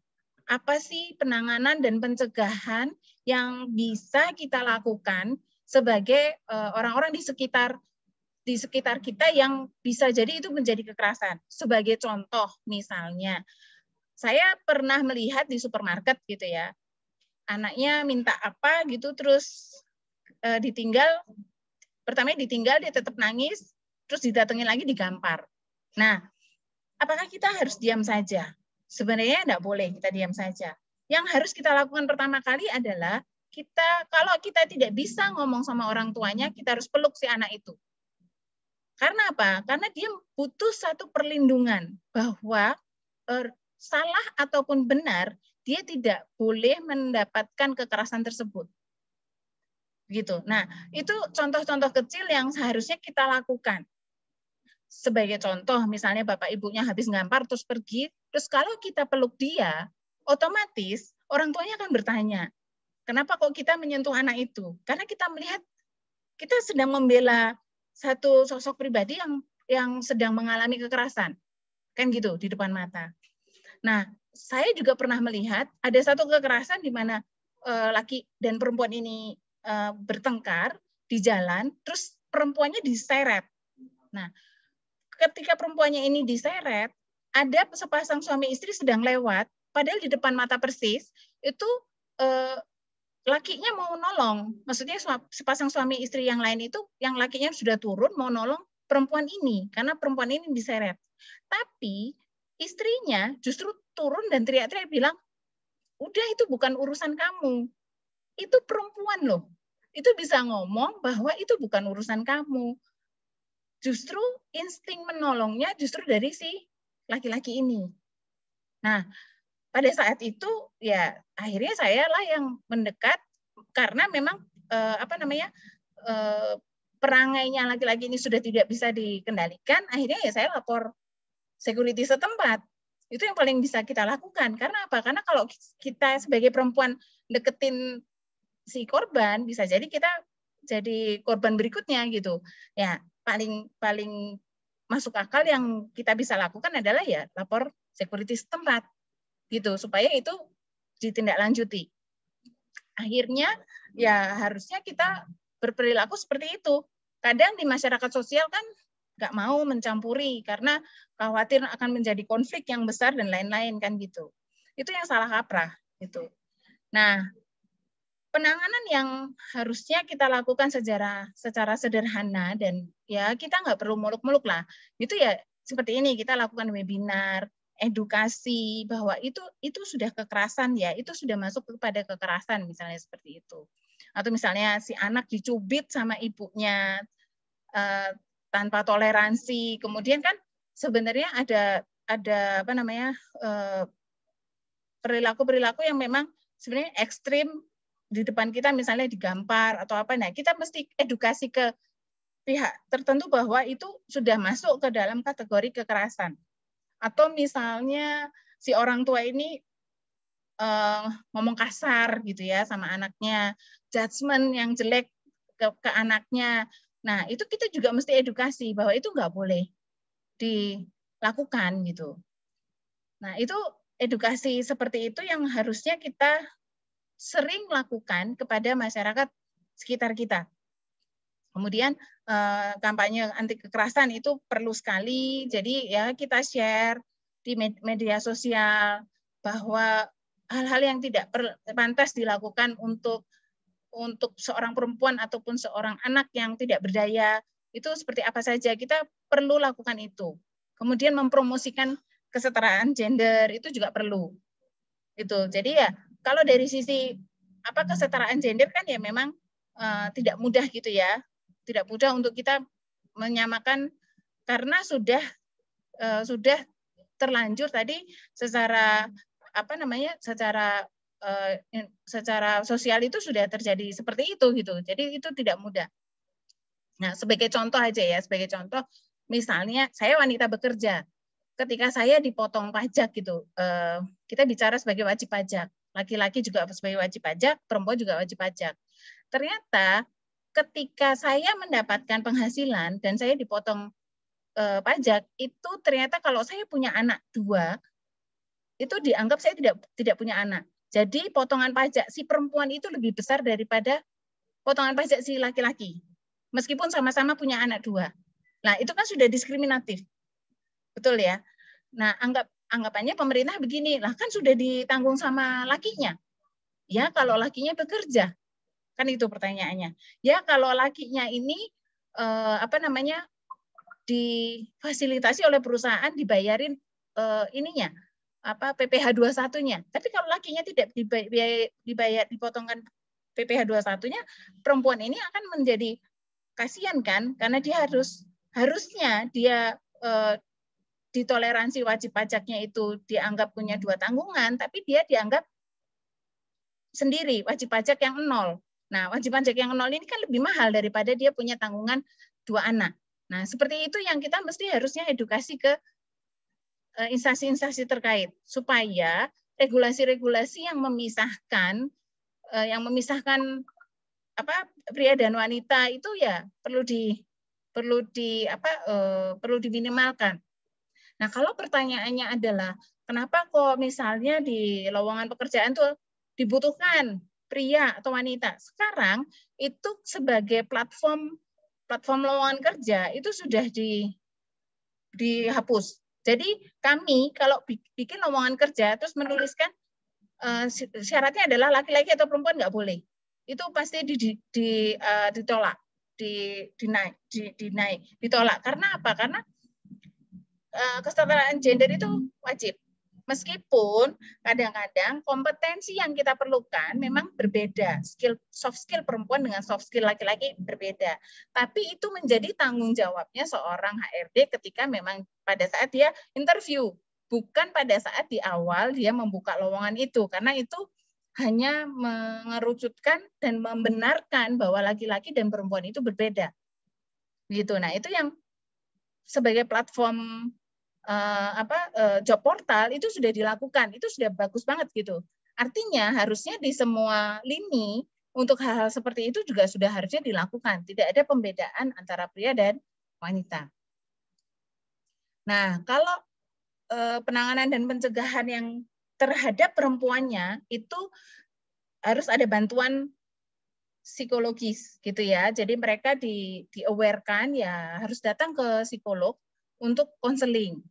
Apa sih penanganan dan pencegahan yang bisa kita lakukan sebagai orang-orang di sekitar kita yang bisa jadi itu menjadi kekerasan. Sebagai contoh misalnya, saya pernah melihat di supermarket gitu ya, anaknya minta apa gitu, terus pertamanya ditinggal, dia tetap nangis, terus didatengin lagi digampar. Nah, apakah kita harus diam saja? Sebenarnya tidak boleh kita diam saja. Yang harus kita lakukan pertama kali adalah kalau kita tidak bisa ngomong sama orang tuanya, kita harus peluk si anak itu. Karena apa? Karena dia butuh satu perlindungan bahwa salah ataupun benar, dia tidak boleh mendapatkan kekerasan tersebut. Gitu. Nah, itu contoh-contoh kecil yang seharusnya kita lakukan. Sebagai contoh, misalnya bapak ibunya habis ngampar terus pergi, terus kalau kita peluk dia, otomatis orang tuanya akan bertanya, kenapa kok kita menyentuh anak itu? Karena kita melihat kita sedang membela satu sosok pribadi yang sedang mengalami kekerasan. Kan gitu, di depan mata. Nah, saya juga pernah melihat ada satu kekerasan di mana laki dan perempuan ini bertengkar di jalan, terus perempuannya diseret. Nah, ketika perempuannya ini diseret, ada sepasang suami istri sedang lewat, padahal di depan mata persis, itu lakinya mau nolong. Maksudnya sepasang suami istri yang lain itu, yang lakinya sudah turun mau nolong perempuan ini, karena perempuan ini diseret. Tapi istrinya justru turun dan teriak-teriak bilang, udah itu bukan urusan kamu. Itu perempuan loh. Itu bisa ngomong bahwa itu bukan urusan kamu. Justru insting menolongnya justru dari si laki-laki ini. Nah, pada saat itu ya akhirnya saya lah yang mendekat karena memang perangainya laki-laki ini sudah tidak bisa dikendalikan. Akhirnya ya saya lapor security setempat. Itu yang paling bisa kita lakukan. Karena apa? Karena kalau kita sebagai perempuan deketin si korban, bisa jadi kita jadi korban berikutnya gitu. Ya, paling masuk akal yang kita bisa lakukan adalah ya lapor security setempat gitu, supaya itu ditindaklanjuti. Akhirnya ya harusnya kita berperilaku seperti itu. Kadang di masyarakat sosial kan nggak mau mencampuri karena khawatir akan menjadi konflik yang besar dan lain-lain kan gitu. Itu yang salah kaprah gitu. Nah, penanganan yang harusnya kita lakukan secara sederhana dan ya kita nggak perlu muluk-muluk lah. Itu ya seperti ini, kita lakukan webinar, edukasi bahwa itu sudah kekerasan ya, itu sudah masuk kepada kekerasan misalnya seperti itu. Atau misalnya si anak dicubit sama ibunya tanpa toleransi. Kemudian kan sebenarnya ada perilaku-perilaku yang memang sebenarnya ekstrim di depan kita, misalnya digampar atau apa. Nah, kita mesti edukasi ke pihak tertentu bahwa itu sudah masuk ke dalam kategori kekerasan. Atau misalnya si orang tua ini ngomong kasar gitu ya sama anaknya, judgement yang jelek ke anaknya. Nah, itu kita juga mesti edukasi bahwa itu nggak boleh dilakukan gitu. Nah, itu edukasi seperti itu yang harusnya kita sering lakukan kepada masyarakat sekitar kita. Kemudian kampanye anti kekerasan itu perlu sekali. Jadi ya kita share di media sosial bahwa hal-hal yang tidak pantas dilakukan untuk seorang perempuan ataupun seorang anak yang tidak berdaya itu seperti apa saja, kita perlu lakukan itu. Kemudian mempromosikan kesetaraan gender itu juga perlu. Itu. Jadi ya kalau dari sisi kesetaraan gender kan ya memang tidak mudah gitu ya. Tidak mudah untuk kita menyamakan karena sudah terlanjur tadi secara secara sosial itu sudah terjadi seperti itu gitu. Jadi itu tidak mudah. Nah, sebagai contoh aja ya, sebagai contoh misalnya saya wanita bekerja. Ketika saya dipotong pajak gitu, kita bicara sebagai wajib pajak. Laki-laki juga sebagai wajib pajak, perempuan juga wajib pajak. Ternyata ketika saya mendapatkan penghasilan dan saya dipotong pajak, itu ternyata kalau saya punya anak 2, itu dianggap saya tidak punya anak. Jadi potongan pajak si perempuan itu lebih besar daripada potongan pajak si laki-laki. Meskipun sama-sama punya anak 2. Nah, itu kan sudah diskriminatif. Betul ya? Nah, anggapannya pemerintah begini, lah kan sudah ditanggung sama lakinya. Ya, kalau lakinya bekerja. Kan itu pertanyaannya. Ya, kalau lakinya ini difasilitasi oleh perusahaan dibayarin ininya PPh 21-nya. Tapi kalau lakinya tidak dipotongkan PPh 21-nya, perempuan ini akan menjadi kasihan kan, karena dia harusnya dia ditoleransi wajib pajaknya itu dianggap punya 2 tanggungan, tapi dia dianggap sendiri wajib pajak yang 0. Nah, wajib pajak yang 0 ini kan lebih mahal daripada dia punya tanggungan 2 anak. Nah, seperti itu yang kita mesti harusnya edukasi ke instansi-instansi terkait supaya regulasi-regulasi yang memisahkan pria dan wanita itu ya perlu diminimalkan. Nah, kalau pertanyaannya adalah kenapa kok misalnya di lowongan pekerjaan tuh dibutuhkan pria atau wanita? Sekarang itu sebagai platform lowongan kerja itu sudah dihapus. Jadi kami kalau bikin lowongan kerja terus menuliskan syaratnya adalah laki-laki atau perempuan nggak boleh. Itu pasti ditolak, ditolak. Karena apa? Karena kesetaraan gender itu wajib. Meskipun kadang-kadang kompetensi yang kita perlukan memang berbeda. Soft skill perempuan dengan soft skill laki-laki berbeda. Tapi itu menjadi tanggung jawabnya seorang HRD ketika memang pada saat dia interview. Bukan pada saat di awal dia membuka lowongan itu. Karena itu hanya mengerucutkan dan membenarkan bahwa laki-laki dan perempuan itu berbeda. Gitu. Nah, itu yang sebagai platform job portal itu sudah dilakukan, itu sudah bagus banget gitu. Artinya harusnya di semua lini untuk hal-hal seperti itu juga sudah harusnya dilakukan. Tidak ada pembedaan antara pria dan wanita. Nah, kalau penanganan dan pencegahan yang terhadap perempuannya itu harus ada bantuan psikologis gitu ya. Jadi mereka di-aware-kan ya harus datang ke psikolog untuk konseling.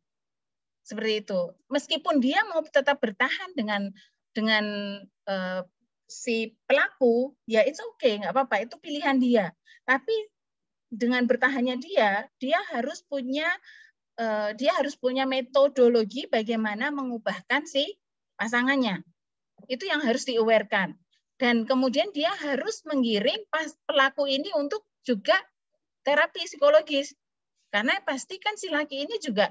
Seperti itu. Meskipun dia mau tetap bertahan dengan si pelaku, ya it's okay, nggak apa-apa, itu pilihan dia. Tapi dengan bertahannya dia harus punya metodologi bagaimana mengubahkan si pasangannya. Itu yang harus di-aware-kan. Dan kemudian dia harus menggiring pelaku ini untuk juga terapi psikologis. Karena pasti kan si laki ini juga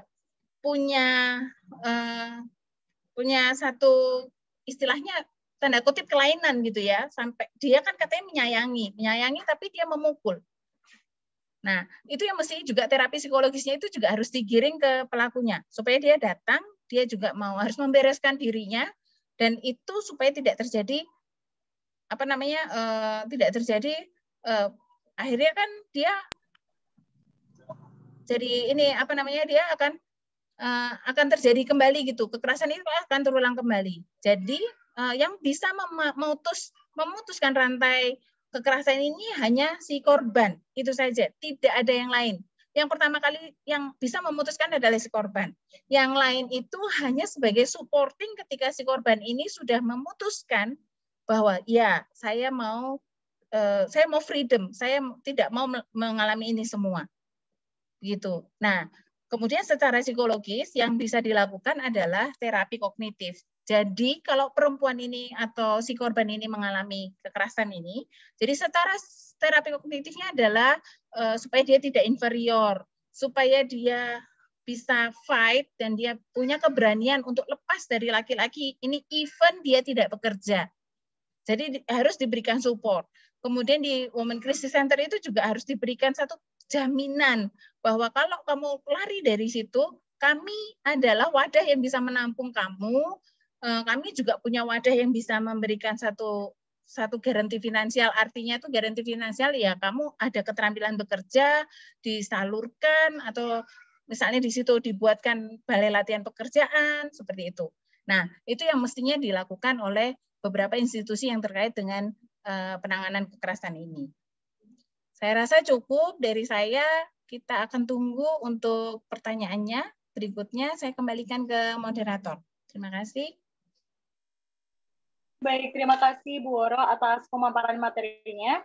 punya satu istilahnya tanda kutip kelainan gitu ya, sampai dia kan katanya menyayangi tapi dia memukul. Nah, itu yang mesti juga terapi psikologisnya itu juga harus digiring ke pelakunya supaya dia datang, dia juga harus membereskan dirinya dan itu supaya tidak terjadi akhirnya kan dia jadi dia akan terjadi kembali gitu, kekerasan itu akan terulang kembali. Jadi yang bisa memutuskan rantai kekerasan ini hanya si korban, itu saja, tidak ada yang lain. Yang pertama kali yang bisa memutuskan adalah si korban. Yang lain itu hanya sebagai supporting ketika si korban ini sudah memutuskan bahwa ya saya mau freedom, saya tidak mau mengalami ini semua. Gitu. Nah, kemudian secara psikologis yang bisa dilakukan adalah terapi kognitif. Jadi kalau perempuan ini atau si korban ini mengalami kekerasan ini, jadi secara terapi kognitifnya adalah supaya dia tidak inferior, supaya dia bisa fight dan dia punya keberanian untuk lepas dari laki-laki ini even dia tidak bekerja. Jadi harus diberikan support. Kemudian di Women Crisis Center itu juga harus diberikan satu jaminan bahwa kalau kamu lari dari situ, kami adalah wadah yang bisa menampung kamu. Kami juga punya wadah yang bisa memberikan satu garansi finansial. Artinya itu garansi finansial ya kamu ada keterampilan bekerja, disalurkan atau misalnya di situ dibuatkan balai latihan pekerjaan seperti itu. Nah, itu yang mestinya dilakukan oleh beberapa institusi yang terkait dengan penanganan kekerasan ini. Saya rasa cukup dari saya. Kita akan tunggu untuk pertanyaannya. Berikutnya saya kembalikan ke moderator. Terima kasih. Baik, terima kasih Bu Woro atas pemaparan materinya.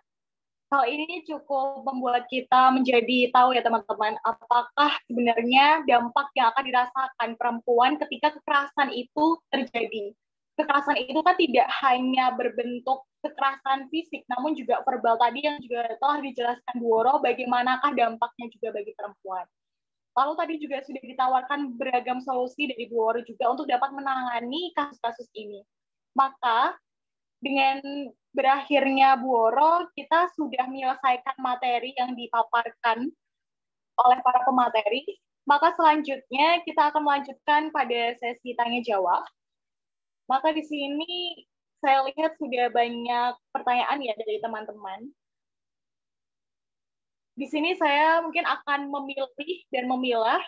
Hal ini cukup membuat kita menjadi tahu ya teman-teman, apakah sebenarnya dampak yang akan dirasakan perempuan ketika kekerasan itu terjadi. Kekerasan itu kan tidak hanya berbentuk kekerasan fisik, namun juga verbal tadi yang juga telah dijelaskan Bu Woro, bagaimanakah dampaknya juga bagi perempuan. Lalu tadi juga sudah ditawarkan beragam solusi dari Bu Woro juga untuk dapat menangani kasus-kasus ini. Maka dengan berakhirnya Bu Woro, kita sudah menyelesaikan materi yang dipaparkan oleh para pemateri. Maka selanjutnya kita akan melanjutkan pada sesi tanya-jawab. Maka di sini saya lihat sudah banyak pertanyaan ya dari teman-teman. Di sini saya mungkin akan memilih dan memilah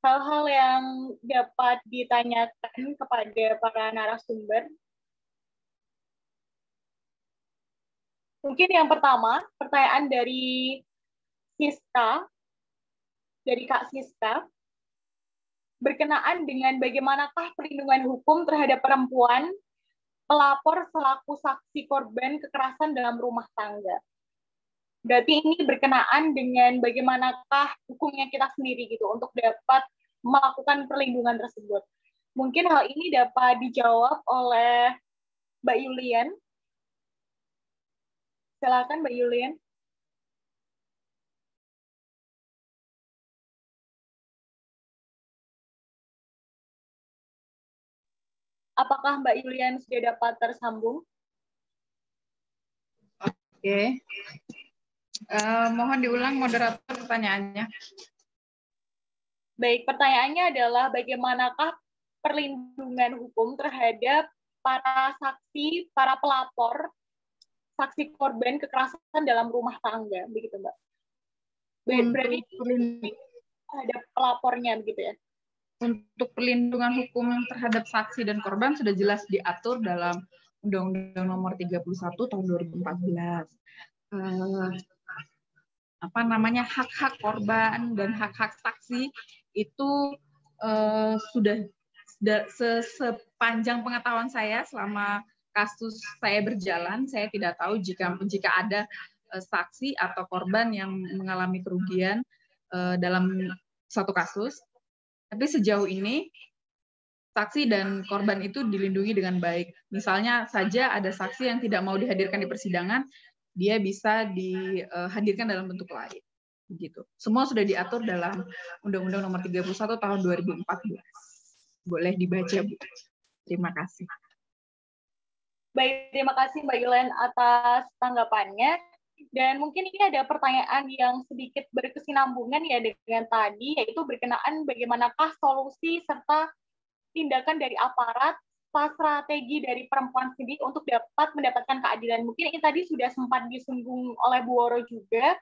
hal-hal yang dapat ditanyakan kepada para narasumber. Mungkin yang pertama, pertanyaan dari Siska, dari Kak Siska, berkenaan dengan bagaimanakah perlindungan hukum terhadap perempuan pelapor selaku saksi korban kekerasan dalam rumah tangga. Berarti ini berkenaan dengan bagaimanakah hukumnya kita sendiri gitu untuk dapat melakukan perlindungan tersebut. Mungkin hal ini dapat dijawab oleh Mbak Yulian. Silakan Mbak Yulian. Apakah Mbak Yulian sudah dapat tersambung? Oke. Mohon diulang moderator pertanyaannya. Baik, pertanyaannya adalah bagaimanakah perlindungan hukum terhadap para saksi, para pelapor, saksi korban kekerasan dalam rumah tangga, begitu Mbak? Berarti terhadap pelapornya, begitu ya? Untuk perlindungan hukum terhadap saksi dan korban sudah jelas diatur dalam Undang-Undang Nomor 31 Tahun 2014. Hak-hak korban dan hak-hak saksi itu sudah sepanjang pengetahuan saya selama kasus saya berjalan, saya tidak tahu jika ada saksi atau korban yang mengalami kerugian dalam satu kasus. Tapi sejauh ini saksi dan korban itu dilindungi dengan baik. Misalnya saja ada saksi yang tidak mau dihadirkan di persidangan, dia bisa dihadirkan dalam bentuk lain. Begitu. Semua sudah diatur dalam Undang-Undang Nomor 31 Tahun 2014. Boleh dibaca, Bu. Terima kasih. Baik, terima kasih Mbak Yulian atas tanggapannya. Dan mungkin ini ada pertanyaan yang sedikit berkesinambungan ya dengan tadi, yaitu berkenaan bagaimanakah solusi serta tindakan dari aparat, strategi dari perempuan sendiri untuk dapat mendapatkan keadilan. Mungkin ini tadi sudah sempat disinggung oleh Bu Woro juga.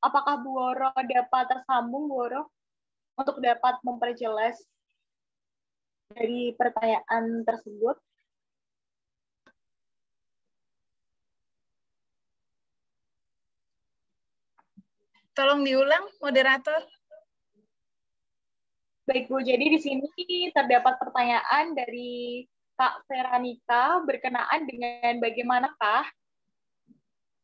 Apakah Bu Woro dapat tersambung, Bu Woro, untuk dapat memperjelas dari pertanyaan tersebut? Tolong diulang, moderator. Baik Bu, jadi di sini terdapat pertanyaan dari Kak Veronica berkenaan dengan bagaimanakah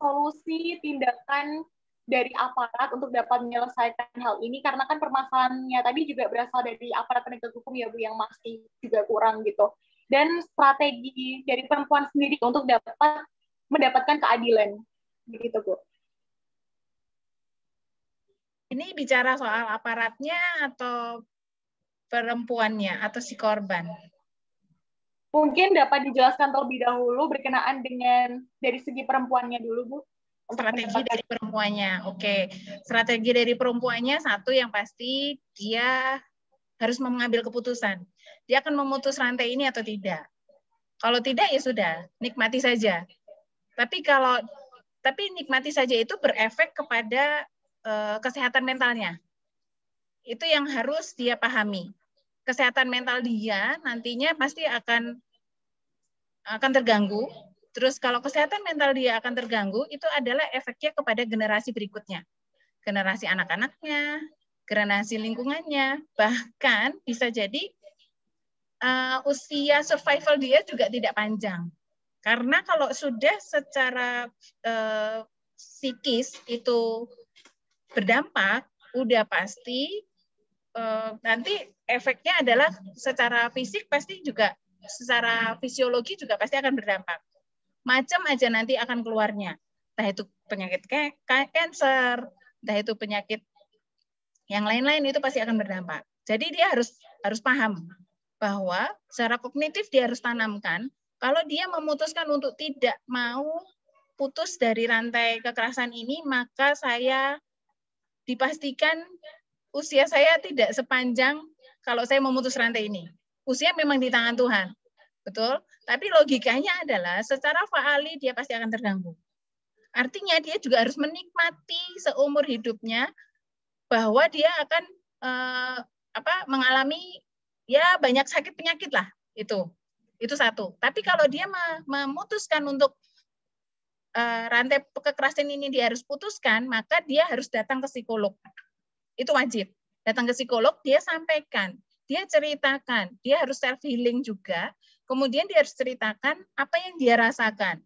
solusi tindakan dari aparat untuk dapat menyelesaikan hal ini, karena kan permasalahannya tadi juga berasal dari aparat penegak hukum ya Bu, yang masih juga kurang gitu. Dan strategi dari perempuan sendiri untuk dapat mendapatkan keadilan, begitu Bu. Ini bicara soal aparatnya atau perempuannya atau si korban? Mungkin dapat dijelaskan terlebih dahulu berkenaan dengan dari segi perempuannya dulu, Bu. Strategi dari perempuannya. Oke. Strategi dari perempuannya, satu yang pasti dia harus mengambil keputusan. Dia akan memutus rantai ini atau tidak. Kalau tidak ya sudah, nikmati saja. Tapi nikmati saja itu berefek kepada kesehatan mentalnya. Itu yang harus dia pahami. Kesehatan mental dia nantinya pasti akan terganggu. Terus kalau kesehatan mental dia akan terganggu, itu adalah efeknya kepada generasi berikutnya. Generasi anak-anaknya, generasi lingkungannya, bahkan bisa jadi usia survival dia juga tidak panjang. Karena kalau sudah secara psikis itu berdampak, udah pasti nanti efeknya adalah secara fisik pasti juga, secara fisiologi juga pasti akan berdampak. Macam aja nanti akan keluarnya. Entah itu penyakit kanker, entah itu penyakit yang lain-lain, itu pasti akan berdampak. Jadi dia harus paham bahwa secara kognitif dia harus tanamkan, kalau dia memutuskan untuk tidak mau putus dari rantai kekerasan ini, maka saya dipastikan usia saya tidak sepanjang kalau saya memutus rantai ini. Usia memang di tangan Tuhan, betul? Tapi logikanya adalah secara faali dia pasti akan terganggu. Artinya dia juga harus menikmati seumur hidupnya bahwa dia akan mengalami ya banyak sakit penyakit lah, itu satu. Tapi kalau dia memutuskan untuk rantai kekerasan ini dia harus putuskan, maka dia harus datang ke psikolog. Itu wajib. Datang ke psikolog, dia sampaikan, dia ceritakan, dia harus self healing juga. Kemudian dia harus ceritakan apa yang dia rasakan.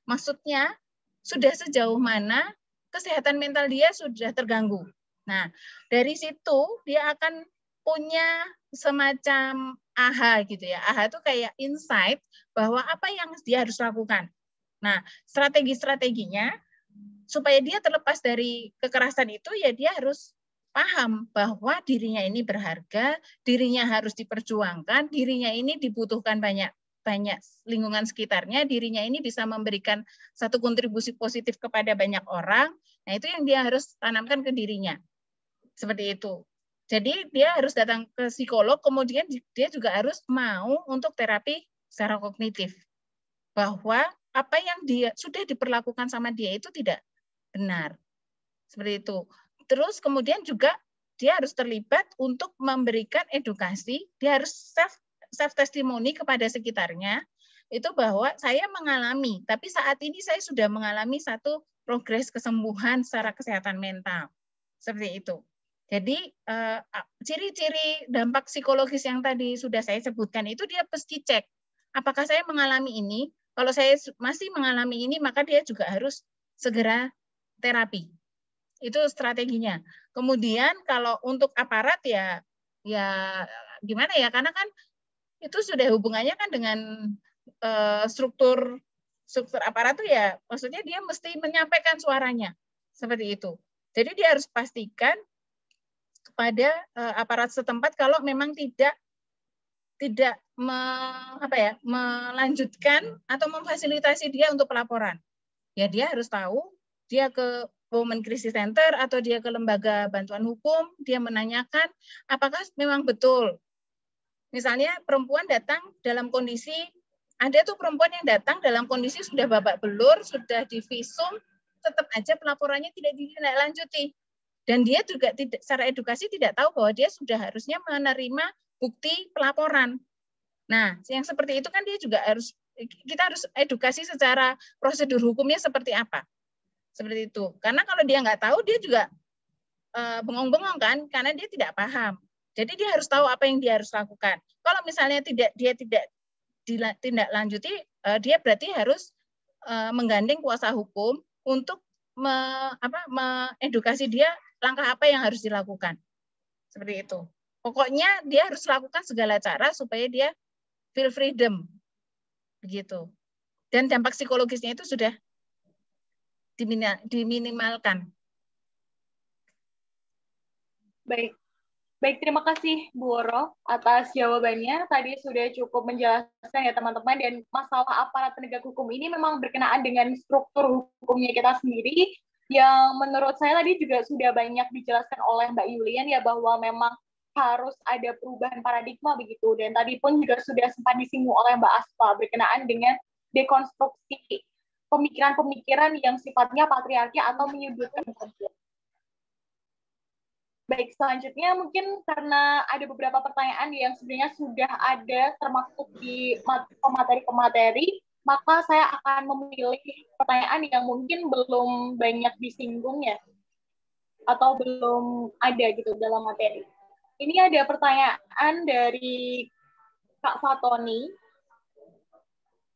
Maksudnya sudah sejauh mana kesehatan mental dia sudah terganggu. Nah, dari situ dia akan punya semacam AHA gitu ya. AHA itu kayak insight bahwa apa yang dia harus lakukan. Nah, strategi-strateginya supaya dia terlepas dari kekerasan itu, ya dia harus paham bahwa dirinya ini berharga, dirinya harus diperjuangkan, dirinya ini dibutuhkan banyak lingkungan sekitarnya, dirinya ini bisa memberikan satu kontribusi positif kepada banyak orang. Nah, itu yang dia harus tanamkan ke dirinya. Seperti itu. Jadi dia harus datang ke psikolog, kemudian dia juga harus mau untuk terapi secara kognitif. Bahwa apa yang dia sudah diperlakukan sama dia itu tidak benar. Seperti itu. Terus kemudian juga dia harus terlibat untuk memberikan edukasi, dia harus self testimoni kepada sekitarnya, itu bahwa saya mengalami, tapi saat ini saya sudah mengalami satu progres kesembuhan secara kesehatan mental. Seperti itu. Jadi ciri-ciri dampak psikologis yang tadi sudah saya sebutkan itu dia pasti cek. Apakah saya mengalami ini? Kalau saya masih mengalami ini, maka dia juga harus segera terapi. Itu strateginya. Kemudian kalau untuk aparat ya gimana ya, karena kan itu sudah hubungannya kan dengan struktur aparat itu ya, maksudnya dia mesti menyampaikan suaranya seperti itu. Jadi dia harus pastikan kepada aparat setempat kalau memang tidak melanjutkan atau memfasilitasi dia untuk pelaporan. Ya dia harus tahu, dia ke Women Crisis Center atau dia ke lembaga bantuan hukum, dia menanyakan apakah memang betul. Misalnya perempuan datang dalam kondisi, ada tuh perempuan yang datang dalam kondisi sudah babak belur, sudah divisum, tetap aja pelaporannya tidak ditindaklanjuti. Dan dia juga tidak, secara edukasi tidak tahu bahwa dia sudah harusnya menerima bukti pelaporan. Nah, yang seperti itu kan dia juga kita harus edukasi secara prosedur hukumnya seperti apa. Seperti itu. Karena kalau dia nggak tahu, dia juga bengong-bengong kan, karena dia tidak paham. Jadi dia harus tahu apa yang dia harus lakukan. Kalau misalnya dia tidak tindak lanjuti, dia berarti harus menggandeng kuasa hukum untuk mengedukasi dia langkah apa yang harus dilakukan. Seperti itu. Pokoknya dia harus lakukan segala cara supaya dia feel freedom. Begitu. Dan dampak psikologisnya itu sudah diminimalkan. Baik, terima kasih Bu Woro atas jawabannya. Tadi sudah cukup menjelaskan ya teman-teman, dan masalah aparat penegak hukum ini memang berkenaan dengan struktur hukumnya kita sendiri, yang menurut saya tadi juga sudah banyak dijelaskan oleh Mbak Yulian ya, bahwa memang harus ada perubahan paradigma begitu. Dan tadi pun juga sudah sempat disinggung oleh Mbak Aspa berkenaan dengan dekonstruksi pemikiran-pemikiran yang sifatnya patriarki atau menyudutkan perempuan. Baik, selanjutnya mungkin karena ada beberapa pertanyaan yang sebenarnya sudah ada termaktub di pemateri-pemateri, maka saya akan memilih pertanyaan yang mungkin belum banyak disinggung ya, atau belum ada gitu dalam materi. Ini ada pertanyaan dari Kak Fatoni.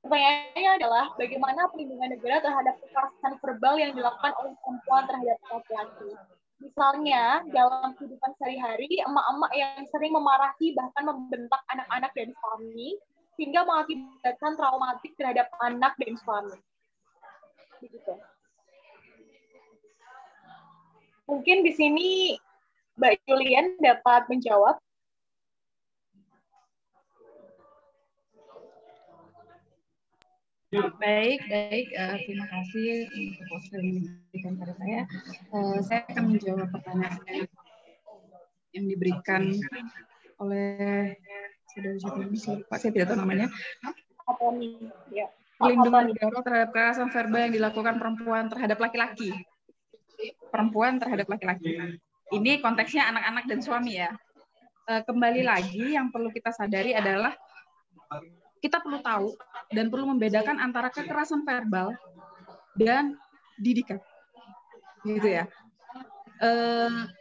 Pertanyaannya adalah, bagaimana perlindungan negara terhadap kekerasan verbal yang dilakukan oleh perempuan terhadap laki-laki? Misalnya, dalam kehidupan sehari-hari, emak-emak yang sering memarahi bahkan membentak anak-anak dan suami, sehingga mengakibatkan traumatik terhadap anak dan suami. Begitu. Mungkin di sini Mbak Julian dapat menjawab. Baik. Terima kasih untuk waktu yang diberikan pada saya. Saya akan menjawab pertanyaan yang diberikan oleh Pak, saya tidak tahu namanya. Perlindungan negara terhadap kekerasan verbal yang dilakukan perempuan terhadap laki-laki. Perempuan terhadap laki-laki. Ini konteksnya anak-anak dan suami ya. Kembali lagi, yang perlu kita sadari adalah kita perlu tahu dan perlu membedakan antara kekerasan verbal dan didikan, gitu ya.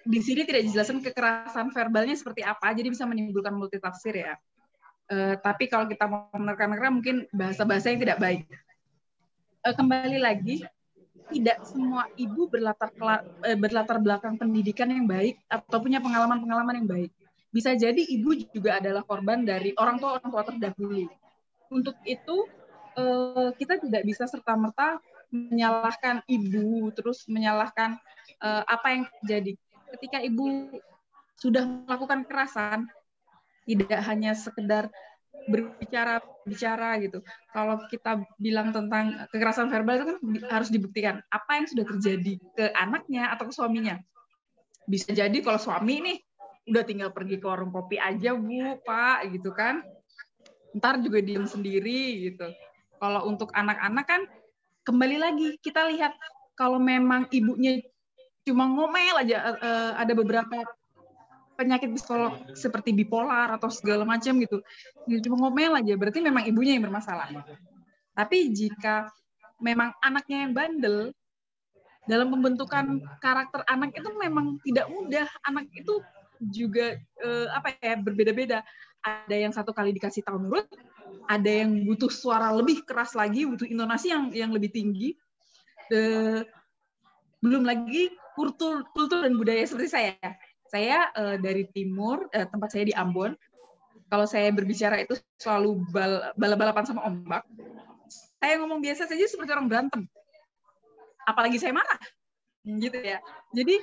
Di sini tidak dijelaskan kekerasan verbalnya seperti apa, jadi bisa menimbulkan multitafsir ya. Tapi kalau kita mau menerka-nerka mungkin bahasa-bahasa yang tidak baik. Kembali lagi, tidak semua ibu berlatar belakang pendidikan yang baik atau punya pengalaman-pengalaman yang baik. Bisa jadi ibu juga adalah korban dari orang tua terdahulu. Untuk itu kita tidak bisa serta-merta menyalahkan ibu, terus menyalahkan apa yang terjadi. Ketika ibu sudah melakukan kekerasan, tidak hanya sekedar berbicara gitu. Kalau kita bilang tentang kekerasan verbal itu kan harus dibuktikan apa yang sudah terjadi ke anaknya atau ke suaminya. Bisa jadi kalau suami nih udah tinggal pergi ke warung kopi aja Bu, Pak, gitu kan. Ntar juga diem sendiri gitu. Kalau untuk anak-anak kan kembali lagi kita lihat kalau memang ibunya cuma ngomel aja, ada beberapa penyakit psikolog seperti bipolar atau segala macam gitu, cuma ngomel aja, berarti memang ibunya yang bermasalah. Tapi jika memang anaknya yang bandel, dalam pembentukan karakter anak itu memang tidak mudah. Anak itu juga berbeda-beda. Ada yang satu kali dikasih tahu nurut, ada yang butuh suara lebih keras lagi, butuh intonasi yang lebih tinggi. Belum lagi kultur dan budaya seperti saya. Saya dari timur, tempat saya di Ambon. Kalau saya berbicara itu selalu balap-balapan sama ombak. Saya ngomong biasa saja seperti orang berantem. Apalagi saya marah, gitu ya. Jadi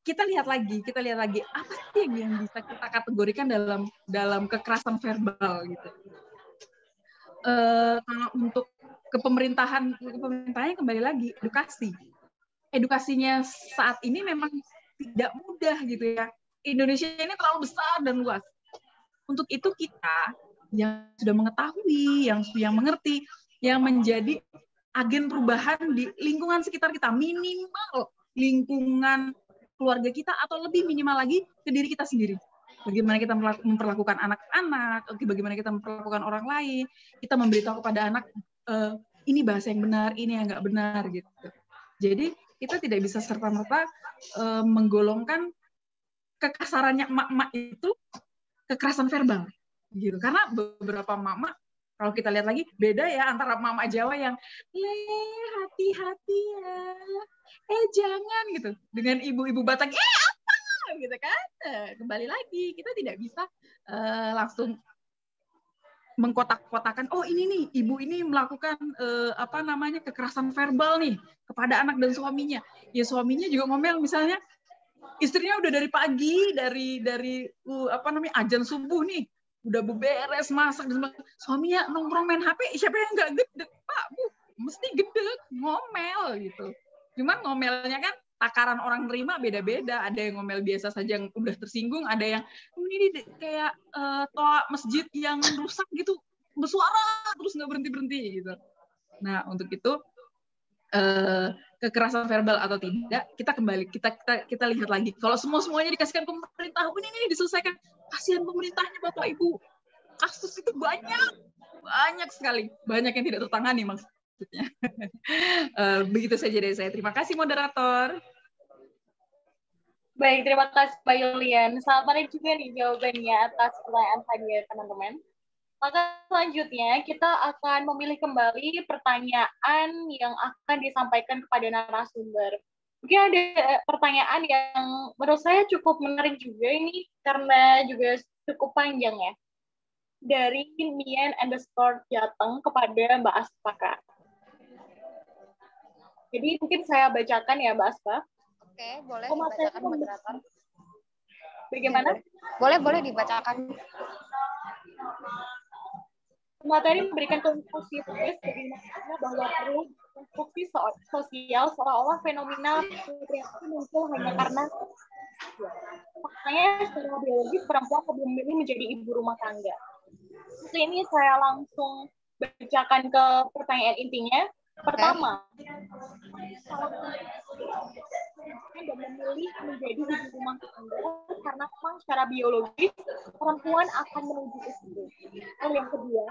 kita lihat lagi apa sih yang bisa kita kategorikan dalam kekerasan verbal gitu. Kalau untuk kepemerintahannya kembali lagi edukasinya saat ini memang tidak mudah gitu ya. Indonesia ini terlalu besar dan luas. Untuk itu kita yang sudah mengetahui, yang mengerti, yang menjadi agen perubahan di lingkungan sekitar kita, minimal lingkungan keluarga kita atau lebih minimal lagi ke diri kita sendiri. Bagaimana kita memperlakukan anak-anak, bagaimana kita memperlakukan orang lain, kita memberitahu kepada anak ini bahasa yang benar, ini yang nggak benar gitu. Jadi kita tidak bisa serta-merta menggolongkan kekasarannya emak-emak itu kekerasan verbal gitu. Karena beberapa emak-emak kalau kita lihat lagi beda ya antara mama Jawa yang hati-hati ya, jangan gitu, dengan ibu-ibu Batak apa gitu kan. Kembali lagi kita tidak bisa langsung mengkotak-kotakan, oh ini nih ibu ini melakukan kekerasan verbal nih kepada anak dan suaminya. Ya suaminya juga ngomel, misalnya istrinya udah dari pagi, dari azan subuh nih udah beberes masak, suaminya nongkrong main HP, siapa yang nggak gedek, Pak Bu, mesti gedek, ngomel gitu. Cuman ngomelnya kan takaran orang terima beda-beda, ada yang ngomel biasa saja yang udah tersinggung, ada yang ini kayak toa masjid yang rusak gitu, bersuara terus nggak berhenti gitu. Nah untuk itu kekerasan verbal atau tidak, kita lihat lagi. Kalau semuanya dikasihkan pemerintah, ini diselesaikan, kasihan pemerintahnya Bapak Ibu, kasus itu banyak sekali, banyak yang tidak tertangani maksudnya. Begitu saja dari saya. Terima kasih moderator. Baik, terima kasih Mbak Yulian. Sangat menarik juga nih jawabannya atas pertanyaan tadi ya teman-teman. Maka selanjutnya kita akan memilih kembali pertanyaan yang akan disampaikan kepada narasumber. Mungkin ada pertanyaan yang menurut saya cukup menarik juga ini karena juga cukup panjang ya. Dari Mian_Jateng kepada Mbak Aspaka. Jadi mungkin saya bacakan ya Mbak Aspa. Oke, boleh dibacakan moderator. Bagaimana? Boleh dibacakan. Materi memberikan konstruksi bagaimana bahwa perlu konstruksi sosial seolah-olah fenomena patriarki muncul hanya karena makanya secara biologis perempuan lebih memilih menjadi ibu rumah tangga. Ini saya langsung bacakan ke pertanyaan intinya. Pertama, dan memilih menjadi ibu rumah tangga karena memang secara biologis perempuan akan menuju ke situ. Lalu yang kedua,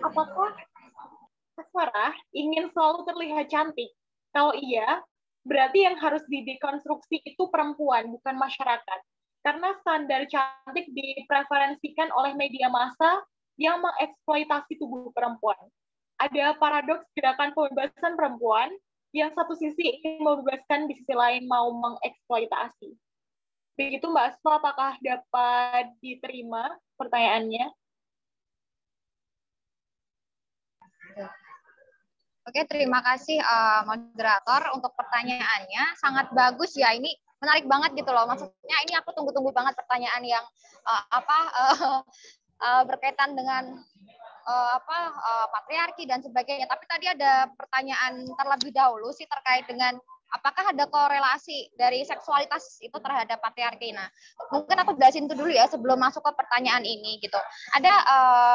apakah Sarah ingin selalu terlihat cantik? Kalau iya, berarti yang harus didekonstruksi itu perempuan, bukan masyarakat. Karena standar cantik dipreferensikan oleh media massa yang mengeksploitasi tubuh perempuan. Ada paradoks gerakan pembebasan perempuan yang satu sisi ingin membebaskan, di sisi lain mau mengeksploitasi. Begitu Mbak Aspa, apakah dapat diterima pertanyaannya? Oke, terima kasih moderator untuk pertanyaannya. Sangat bagus ya, ini menarik banget gitu loh. Maksudnya ini aku tunggu-tunggu banget pertanyaan yang berkaitan dengan patriarki dan sebagainya. Tapi tadi ada pertanyaan terlebih dahulu sih terkait dengan apakah ada korelasi dari seksualitas itu terhadap patriarki. Nah, mungkin aku jelasin itu dulu ya sebelum masuk ke pertanyaan ini gitu. Ada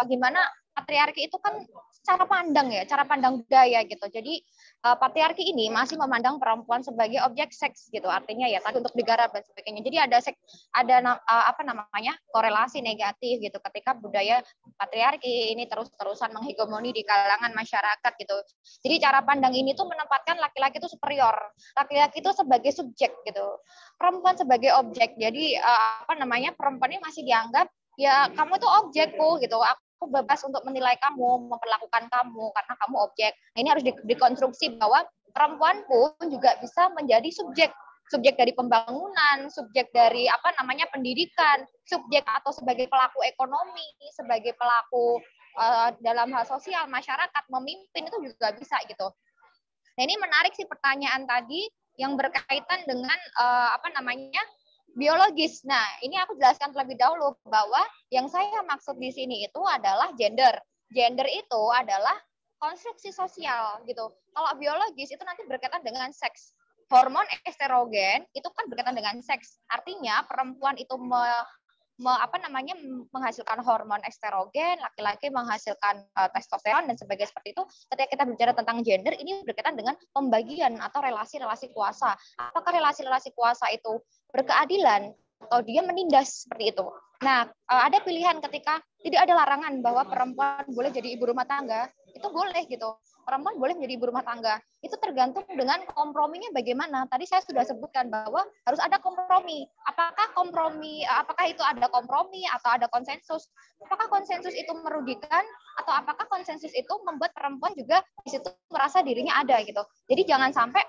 gimana patriarki itu kan cara pandang budaya gitu. Jadi patriarki ini masih memandang perempuan sebagai objek seks gitu. Artinya ya tadi untuk digarap dan sebagainya. Jadi ada korelasi negatif gitu ketika budaya patriarki ini terus-terusan menghegemoni di kalangan masyarakat gitu. Jadi cara pandang ini tuh menempatkan laki-laki itu superior. Laki-laki itu sebagai subjek gitu. Perempuan sebagai objek. Jadi perempuan ini masih dianggap ya kamu tuh objekku gitu. Aku bebas untuk menilai kamu, memperlakukan kamu karena kamu objek. Nah, ini harus dikonstruksi bahwa perempuan pun juga bisa menjadi subjek dari pembangunan, subjek dari pendidikan, subjek atau sebagai pelaku ekonomi, sebagai pelaku dalam hal sosial masyarakat, memimpin itu juga bisa gitu. Nah, ini menarik sih pertanyaan tadi yang berkaitan dengan biologis. Nah, ini aku jelaskan terlebih dahulu bahwa yang saya maksud di sini itu adalah gender. Gender itu adalah konstruksi sosial gitu. Kalau biologis itu nanti berkaitan dengan seks. Hormon estrogen itu kan berkaitan dengan seks. Artinya perempuan itu menghasilkan hormon estrogen, laki-laki menghasilkan testosteron dan sebagainya seperti itu. Ketika kita bicara tentang gender, ini berkaitan dengan pembagian atau relasi-relasi kuasa. Apakah relasi-relasi kuasa itu berkeadilan atau dia menindas seperti itu? Nah, ada pilihan ketika tidak ada larangan bahwa perempuan boleh jadi ibu rumah tangga, itu boleh gitu. perempuan boleh menjadi ibu rumah tangga. Itu tergantung dengan komprominya bagaimana. Tadi saya sudah sebutkan bahwa harus ada kompromi. Apakah itu ada kompromi atau ada konsensus? Apakah konsensus itu merugikan atau apakah konsensus itu membuat perempuan juga di situ merasa dirinya ada gitu. Jadi jangan sampai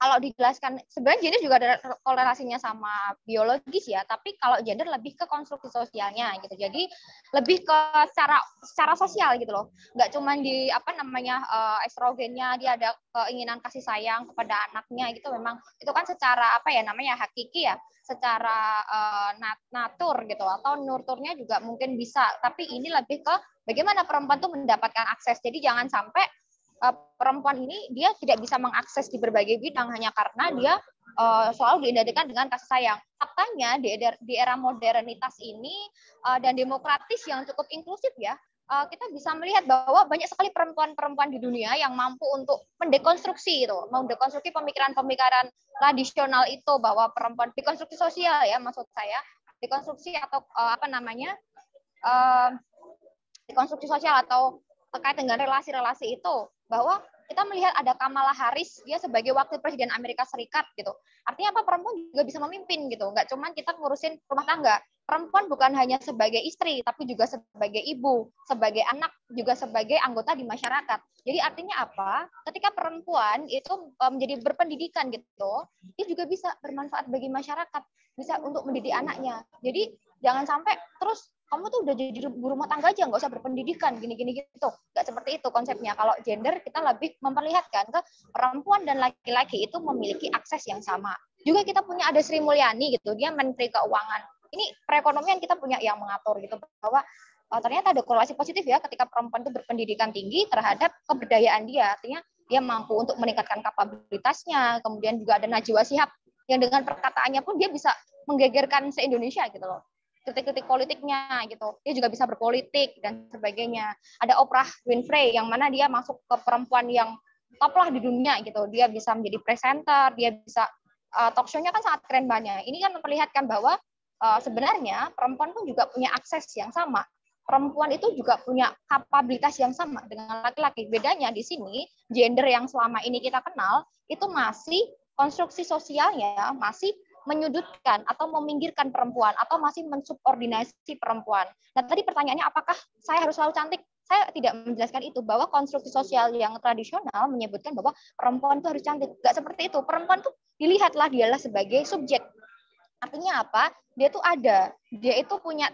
kalau dijelaskan, sebenarnya gender juga ada korelasinya sama biologis ya, tapi kalau gender lebih ke konstruksi sosialnya gitu. Jadi lebih ke secara sosial gitu loh. Nggak cuma di estrogennya dia ada keinginan kasih sayang kepada anaknya gitu, memang itu kan secara hakiki ya, secara natur gitu, atau nurturnya juga mungkin bisa, tapi ini lebih ke bagaimana perempuan tuh mendapatkan akses. Jadi jangan sampai perempuan ini dia tidak bisa mengakses di berbagai bidang hanya karena dia selalu diidentikan dengan kasih sayang. Faktanya di era modernitas ini dan demokratis yang cukup inklusif ya, kita bisa melihat bahwa banyak sekali perempuan-perempuan di dunia yang mampu untuk mendekonstruksi pemikiran-pemikiran tradisional itu, bahwa perempuan dekonstruksi sosial ya, maksud saya dekonstruksi atau dekonstruksi sosial atau terkait dengan relasi-relasi itu, bahwa kita melihat ada Kamala Harris, dia sebagai wakil presiden Amerika Serikat gitu. Artinya apa? Perempuan juga bisa memimpin gitu. Nggak cuma kita ngurusin rumah tangga. Perempuan bukan hanya sebagai istri, tapi juga sebagai ibu, sebagai anak, juga sebagai anggota di masyarakat. Jadi artinya apa? Ketika perempuan itu menjadi berpendidikan gitu, dia juga bisa bermanfaat bagi masyarakat, bisa untuk mendidik anaknya. Jadi jangan sampai terus kamu tuh udah jadi ibu rumah tangga aja, nggak usah berpendidikan, gini-gini gitu. Nggak seperti itu konsepnya. Kalau gender, kita lebih memperlihatkan ke perempuan dan laki-laki itu memiliki akses yang sama. Juga kita punya ada Sri Mulyani gitu, dia Menteri Keuangan. Ini perekonomian kita punya yang mengatur gitu, bahwa ternyata ada korelasi positif ya ketika perempuan itu berpendidikan tinggi terhadap keberdayaan dia. Artinya dia mampu untuk meningkatkan kapabilitasnya. Kemudian juga ada Najwa Shihab yang dengan perkataannya pun dia bisa menggegerkan se-Indonesia gitu loh. Kritik-kritik politiknya gitu, dia juga bisa berpolitik dan sebagainya. Ada Oprah Winfrey yang mana dia masuk ke perempuan yang top lah di dunia gitu, dia bisa menjadi presenter, dia bisa talk show-nya kan sangat keren banyak. Ini kan memperlihatkan bahwa sebenarnya perempuan pun juga punya akses yang sama, perempuan itu juga punya kapabilitas yang sama dengan laki-laki. Bedanya di sini gender yang selama ini kita kenal itu masih konstruksi sosialnya masih menyudutkan atau meminggirkan perempuan atau masih mensubordinasi perempuan. Nah, tadi pertanyaannya apakah saya harus selalu cantik? Saya tidak menjelaskan itu, bahwa konstruksi sosial yang tradisional menyebutkan bahwa perempuan itu harus cantik. Nggak seperti itu. Perempuan tuh dilihatlah dialah sebagai subjek. Artinya apa? Dia tuh ada, dia itu punya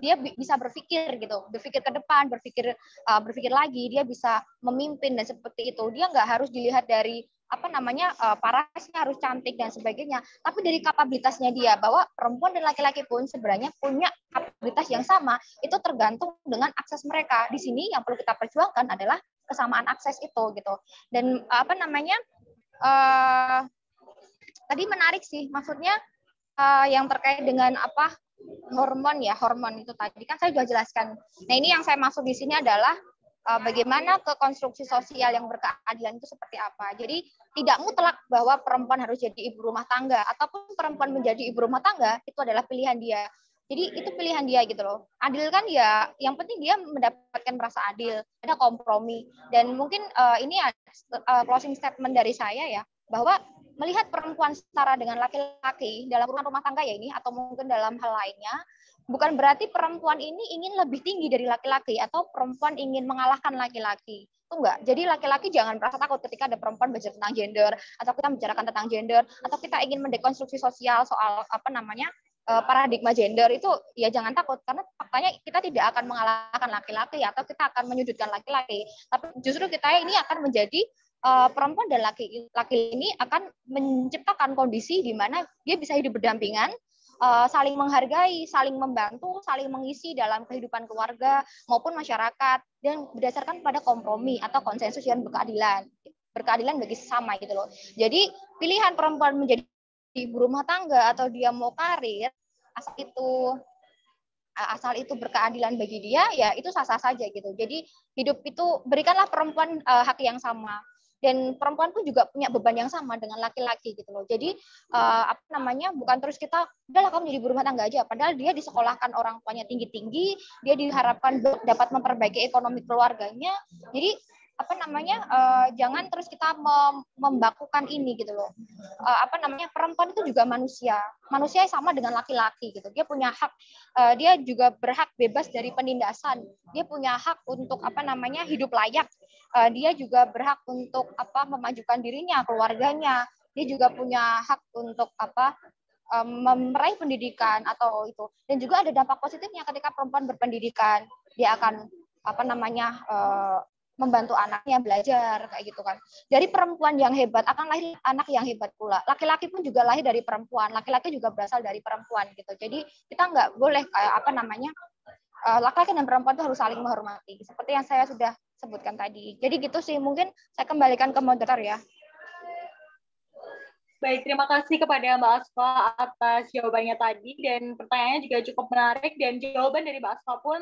dia bisa berpikir gitu, berpikir ke depan, berpikir lagi, dia bisa memimpin dan seperti itu. Dia nggak harus dilihat dari parasnya harus cantik dan sebagainya, tapi dari kapabilitasnya dia, bahwa perempuan dan laki-laki pun sebenarnya punya kapabilitas yang sama. Itu tergantung dengan akses mereka. Di sini yang perlu kita perjuangkan adalah kesamaan akses itu gitu. Dan tadi menarik sih, maksudnya yang terkait dengan hormon itu tadi kan saya sudah jelaskan. Nah, ini yang saya masuk di sini adalah bagaimana ke konstruksi sosial yang berkeadilan itu seperti apa. Jadi tidak mutlak bahwa perempuan harus jadi ibu rumah tangga, ataupun perempuan menjadi ibu rumah tangga itu adalah pilihan dia. Jadi itu pilihan dia gitu loh. Adil kan ya, yang penting dia mendapatkan merasa adil, ada kompromi. Dan mungkin ini closing statement dari saya ya, bahwa melihat perempuan setara dengan laki-laki dalam rumah tangga ya ini, atau mungkin dalam hal lainnya, bukan berarti perempuan ini ingin lebih tinggi dari laki-laki atau perempuan ingin mengalahkan laki-laki. Itu enggak. Jadi laki-laki jangan merasa takut ketika ada perempuan bicara tentang gender, atau kita bicarakan tentang gender, atau kita ingin mendekonstruksi sosial soal paradigma gender, itu ya jangan takut, karena faktanya kita tidak akan mengalahkan laki-laki atau kita akan menyudutkan laki-laki, tapi justru kita ini akan menjadi perempuan dan laki ini akan menciptakan kondisi di mana dia bisa hidup berdampingan, saling menghargai, saling membantu, saling mengisi dalam kehidupan keluarga maupun masyarakat, dan berdasarkan pada kompromi atau konsensus yang berkeadilan bagi sesama gitu loh. Jadi pilihan perempuan menjadi ibu rumah tangga atau dia mau karir, asal itu berkeadilan bagi dia, ya itu sah-sah saja gitu. Jadi hidup itu, berikanlah perempuan hak yang sama. dan perempuan pun juga punya beban yang sama dengan laki-laki gitu loh. Jadi bukan terus kita udahlah kamu jadi ibu rumah tangga aja, padahal dia disekolahkan orang tuanya tinggi-tinggi, dia diharapkan dapat memperbaiki ekonomi keluarganya. Jadi jangan terus kita membakukan ini gitu loh. Perempuan itu juga manusia sama dengan laki-laki gitu. Dia punya hak, dia juga berhak bebas dari penindasan. Dia punya hak untuk hidup layak. Dia juga berhak untuk memajukan dirinya, keluarganya. Dia juga punya hak untuk meraih pendidikan atau itu. Dan juga ada dampak positifnya ketika perempuan berpendidikan. Dia akan membantu anaknya belajar kayak gitu kan. Dari perempuan yang hebat akan lahir anak yang hebat pula. Laki-laki pun juga lahir dari perempuan. Laki-laki juga berasal dari perempuan gitu. Jadi kita nggak boleh laki-laki dan perempuan itu harus saling menghormati. Seperti yang saya sudah sebutkan tadi. Jadi gitu sih, mungkin saya kembalikan ke moderator ya. Baik, terima kasih kepada Mbak Asfa atas jawabannya tadi, dan pertanyaannya juga cukup menarik, dan jawaban dari Mbak Asfa pun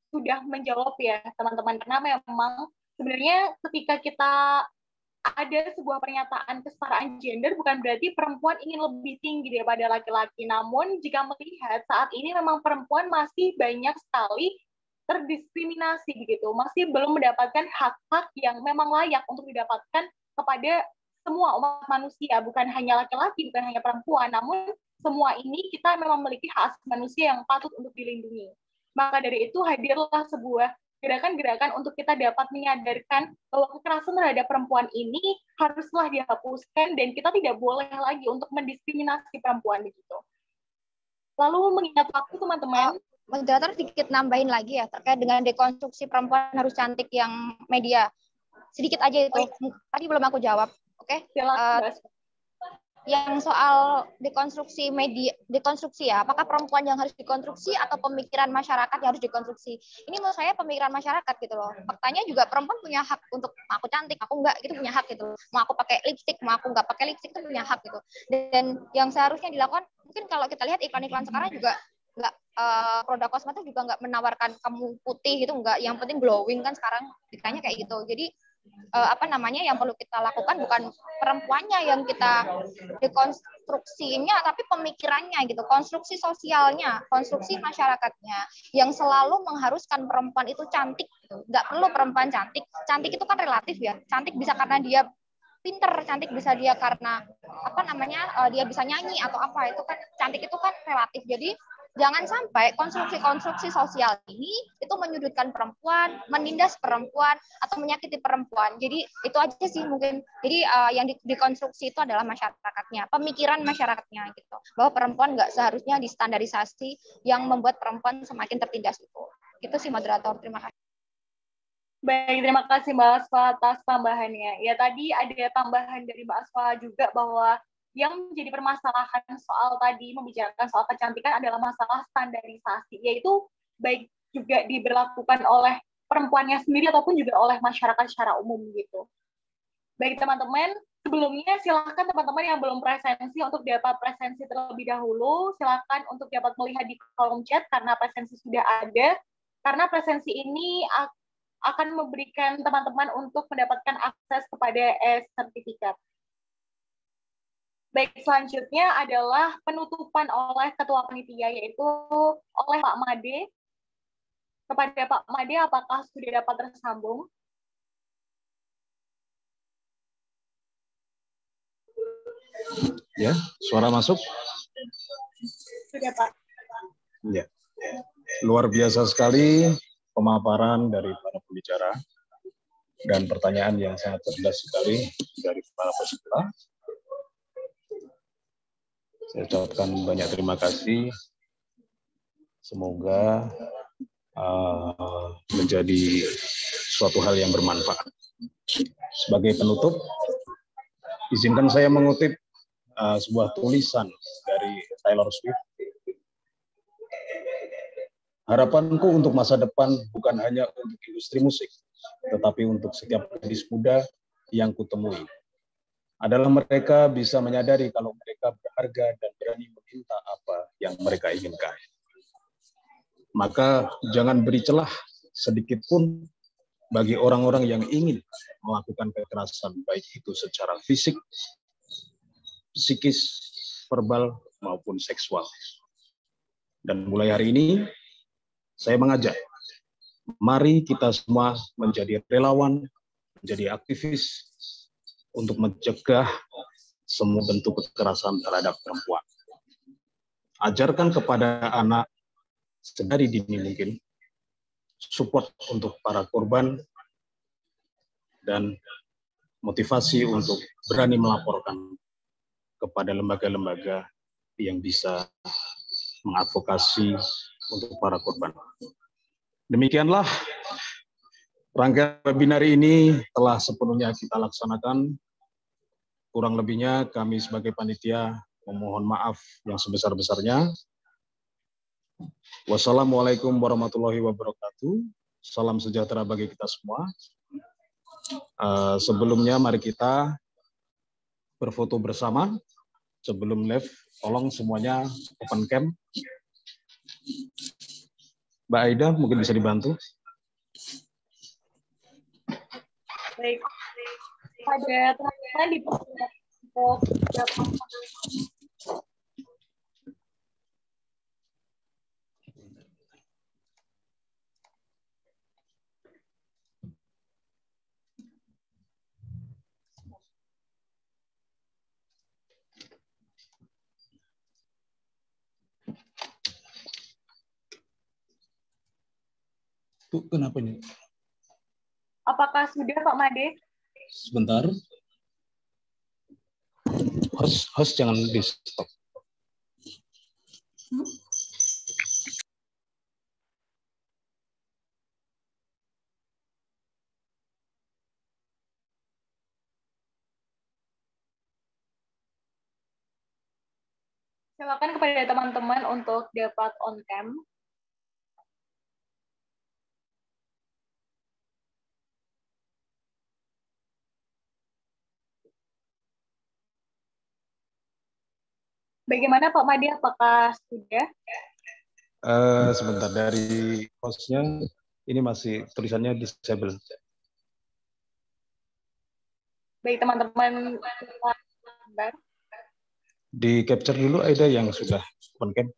sudah menjawab ya teman-teman, karena memang sebenarnya ketika kita ada sebuah pernyataan kesetaraan gender bukan berarti perempuan ingin lebih tinggi daripada laki-laki. Namun jika melihat saat ini memang perempuan masih banyak sekali terdiskriminasi begitu, masih belum mendapatkan hak-hak yang memang layak untuk didapatkan kepada semua umat manusia, bukan hanya laki-laki, bukan hanya perempuan, namun semua ini kita memang memiliki hak manusia yang patut untuk dilindungi. Maka dari itu hadirlah sebuah gerakan-gerakan untuk kita dapat menyadarkan bahwa kekerasan terhadap perempuan ini haruslah dihapuskan dan kita tidak boleh lagi untuk mendiskriminasi perempuan begitu. Lalu mengingat waktu teman-teman, moderator sedikit nambahin lagi ya terkait dengan dekonstruksi perempuan harus cantik yang media. Sedikit aja itu. Tadi belum aku jawab. Oke. Yang soal dekonstruksi media, dekonstruksi ya, apakah perempuan yang harus dikonstruksi atau pemikiran masyarakat yang harus dikonstruksi? Ini menurut saya pemikiran masyarakat gitu loh. Faktanya juga perempuan punya hak untuk aku cantik, aku enggak, gitu punya hak gitu. Mau aku pakai lipstik, mau aku enggak pakai lipstik itu punya hak gitu. Dan yang seharusnya dilakukan, mungkin kalau kita lihat iklan-iklan sekarang juga enggak, produk kosmetik juga enggak menawarkan kamu putih gitu, enggak, yang penting glowing kan sekarang iklannya kayak gitu. Jadi yang perlu kita lakukan bukan perempuannya yang kita dekonstruksinya, tapi pemikirannya gitu, konstruksi sosialnya, konstruksi masyarakatnya yang selalu mengharuskan perempuan itu cantik gitu. Nggak perlu perempuan cantik itu kan relatif ya, cantik bisa karena dia pinter, cantik bisa dia karena dia bisa nyanyi atau apa, itu kan cantik itu kan relatif. Jadi jangan sampai konstruksi-konstruksi sosial ini itu menyudutkan perempuan, menindas perempuan, atau menyakiti perempuan. Jadi itu aja sih mungkin. Jadi yang dikonstruksi itu adalah masyarakatnya, pemikiran masyarakatnya gitu. Bahwa perempuan nggak seharusnya distandarisasi yang membuat perempuan semakin tertindas itu. Itu sih moderator. Terima kasih. Baik, terima kasih Mbak Asfa atas tambahannya. Ya tadi ada tambahan dari Mbak Asfa juga bahwa yang menjadi permasalahan soal tadi membicarakan soal kecantikan adalah masalah standarisasi, yaitu baik juga diberlakukan oleh perempuannya sendiri ataupun juga oleh masyarakat secara umum gitu. Baik teman-teman, sebelumnya silakan teman-teman yang belum presensi untuk dapat presensi terlebih dahulu, silakan untuk dapat melihat di kolom chat karena presensi sudah ada, karena presensi ini akan memberikan teman-teman untuk mendapatkan akses kepada e-sertifikat. Baik, selanjutnya adalah penutupan oleh Ketua Panitia, yaitu oleh Pak Made. Kepada Pak Made, apakah sudah dapat tersambung? Ya, suara masuk? Sudah, Pak. Ya. Luar biasa sekali pemaparan dari para pembicara dan pertanyaan yang sangat cerdas sekali dari para peserta. Saya ucapkan banyak terima kasih. Semoga menjadi suatu hal yang bermanfaat. Sebagai penutup, izinkan saya mengutip sebuah tulisan dari Taylor Swift. Harapanku untuk masa depan bukan hanya untuk industri musik, tetapi untuk setiap gadis muda yang kutemui. Adalah mereka bisa menyadari kalau mereka berharga dan berani meminta apa yang mereka inginkan. Maka jangan beri celah sedikit pun bagi orang-orang yang ingin melakukan kekerasan, baik itu secara fisik, psikis, verbal, maupun seksual. Dan mulai hari ini, saya mengajak, mari kita semua menjadi relawan, menjadi aktivis untuk mencegah semua bentuk kekerasan terhadap perempuan. Ajarkan kepada anak sedari dini mungkin, support untuk para korban, dan motivasi untuk berani melaporkan kepada lembaga-lembaga yang bisa mengadvokasi untuk para korban. Demikianlah rangkaian webinar ini telah sepenuhnya kita laksanakan. Kurang lebihnya kami sebagai panitia memohon maaf yang sebesar-besarnya. Wassalamualaikum warahmatullahi wabarakatuh. Salam sejahtera bagi kita semua. Sebelumnya mari kita berfoto bersama. Sebelum live, tolong semuanya open cam. Mbak Aida mungkin bisa dibantu. Baik, pada teman-teman di untuk dapat Tuh, kenapa ini? apakah sudah Pak Made? Sebentar. Host jangan di stop. Silakan kepada teman-teman untuk dapat on cam. Bagaimana Pak Made, apakah sudah? Sebentar, dari hostnya ini masih tulisannya disable. Baik teman-teman, sebentar. Di capture dulu Aida yang sudah open cam.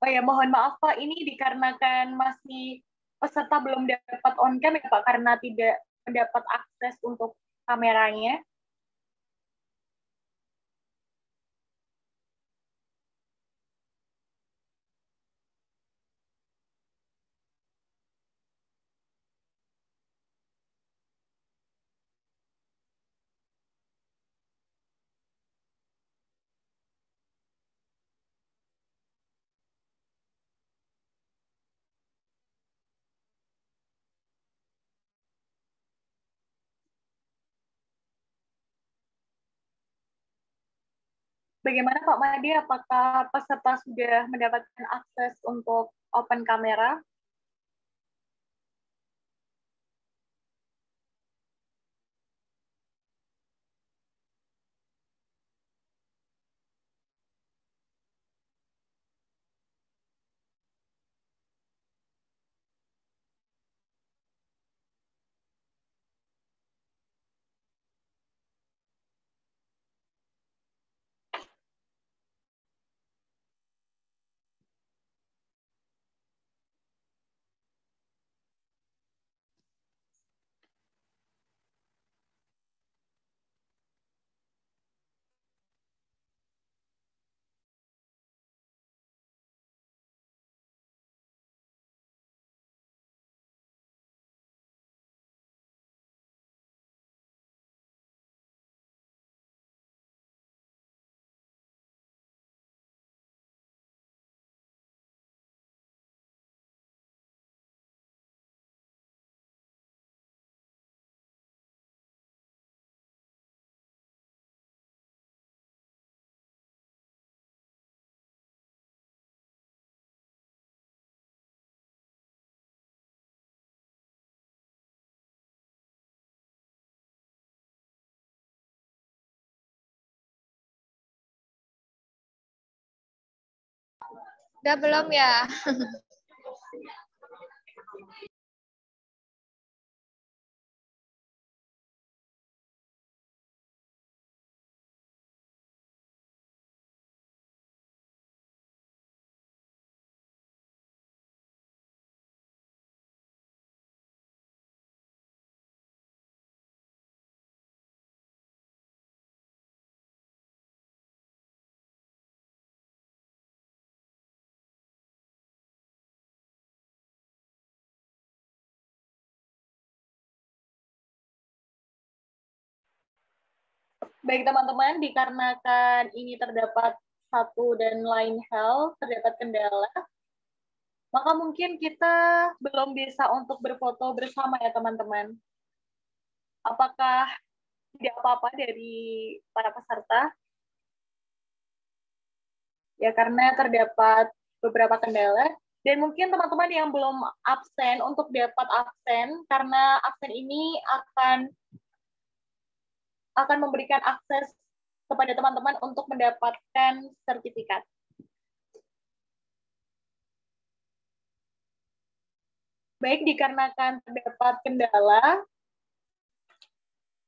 Oh ya, mohon maaf Pak, ini dikarenakan masih peserta belum dapat on cam ya Pak, karena tidak mendapat akses untuk kameranya. Bagaimana Pak Made, apakah peserta sudah mendapatkan akses untuk open kamera? Udah belum ya? Baik teman-teman, dikarenakan ini terdapat satu dan lain hal, terdapat kendala, maka mungkin kita belum bisa untuk berfoto bersama ya teman-teman. Apakah tidak apa-apa dari para peserta? Ya karena terdapat beberapa kendala, dan mungkin teman-teman yang belum absen untuk dapat absen, karena absen ini akan memberikan akses kepada teman-teman untuk mendapatkan sertifikat. Baik, dikarenakan terdapat kendala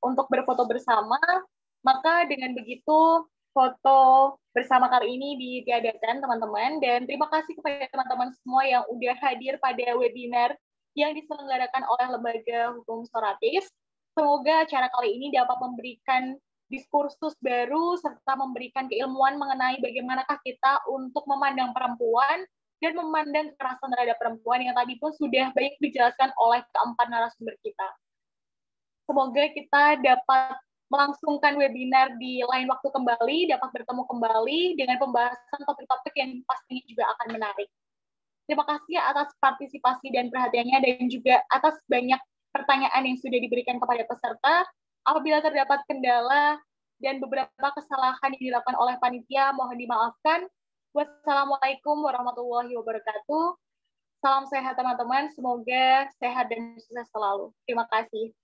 untuk berfoto bersama, maka dengan begitu foto bersama kali ini ditiadakan, teman-teman. Dan terima kasih kepada teman-teman semua yang udah hadir pada webinar yang diselenggarakan oleh Lembaga Hukum Soratis. Semoga acara kali ini dapat memberikan diskursus baru serta memberikan keilmuan mengenai bagaimanakah kita untuk memandang perempuan dan memandang kekerasan terhadap perempuan yang tadi pun sudah banyak dijelaskan oleh keempat narasumber kita. Semoga kita dapat melangsungkan webinar di lain waktu kembali, dapat bertemu kembali dengan pembahasan topik-topik yang pastinya juga akan menarik. Terima kasih atas partisipasi dan perhatiannya, dan juga atas banyak pertanyaan yang sudah diberikan kepada peserta. Apabila terdapat kendala dan beberapa kesalahan yang dilakukan oleh panitia, mohon dimaafkan. Wassalamualaikum warahmatullahi wabarakatuh. Salam sehat teman-teman, semoga sehat dan sukses selalu. Terima kasih.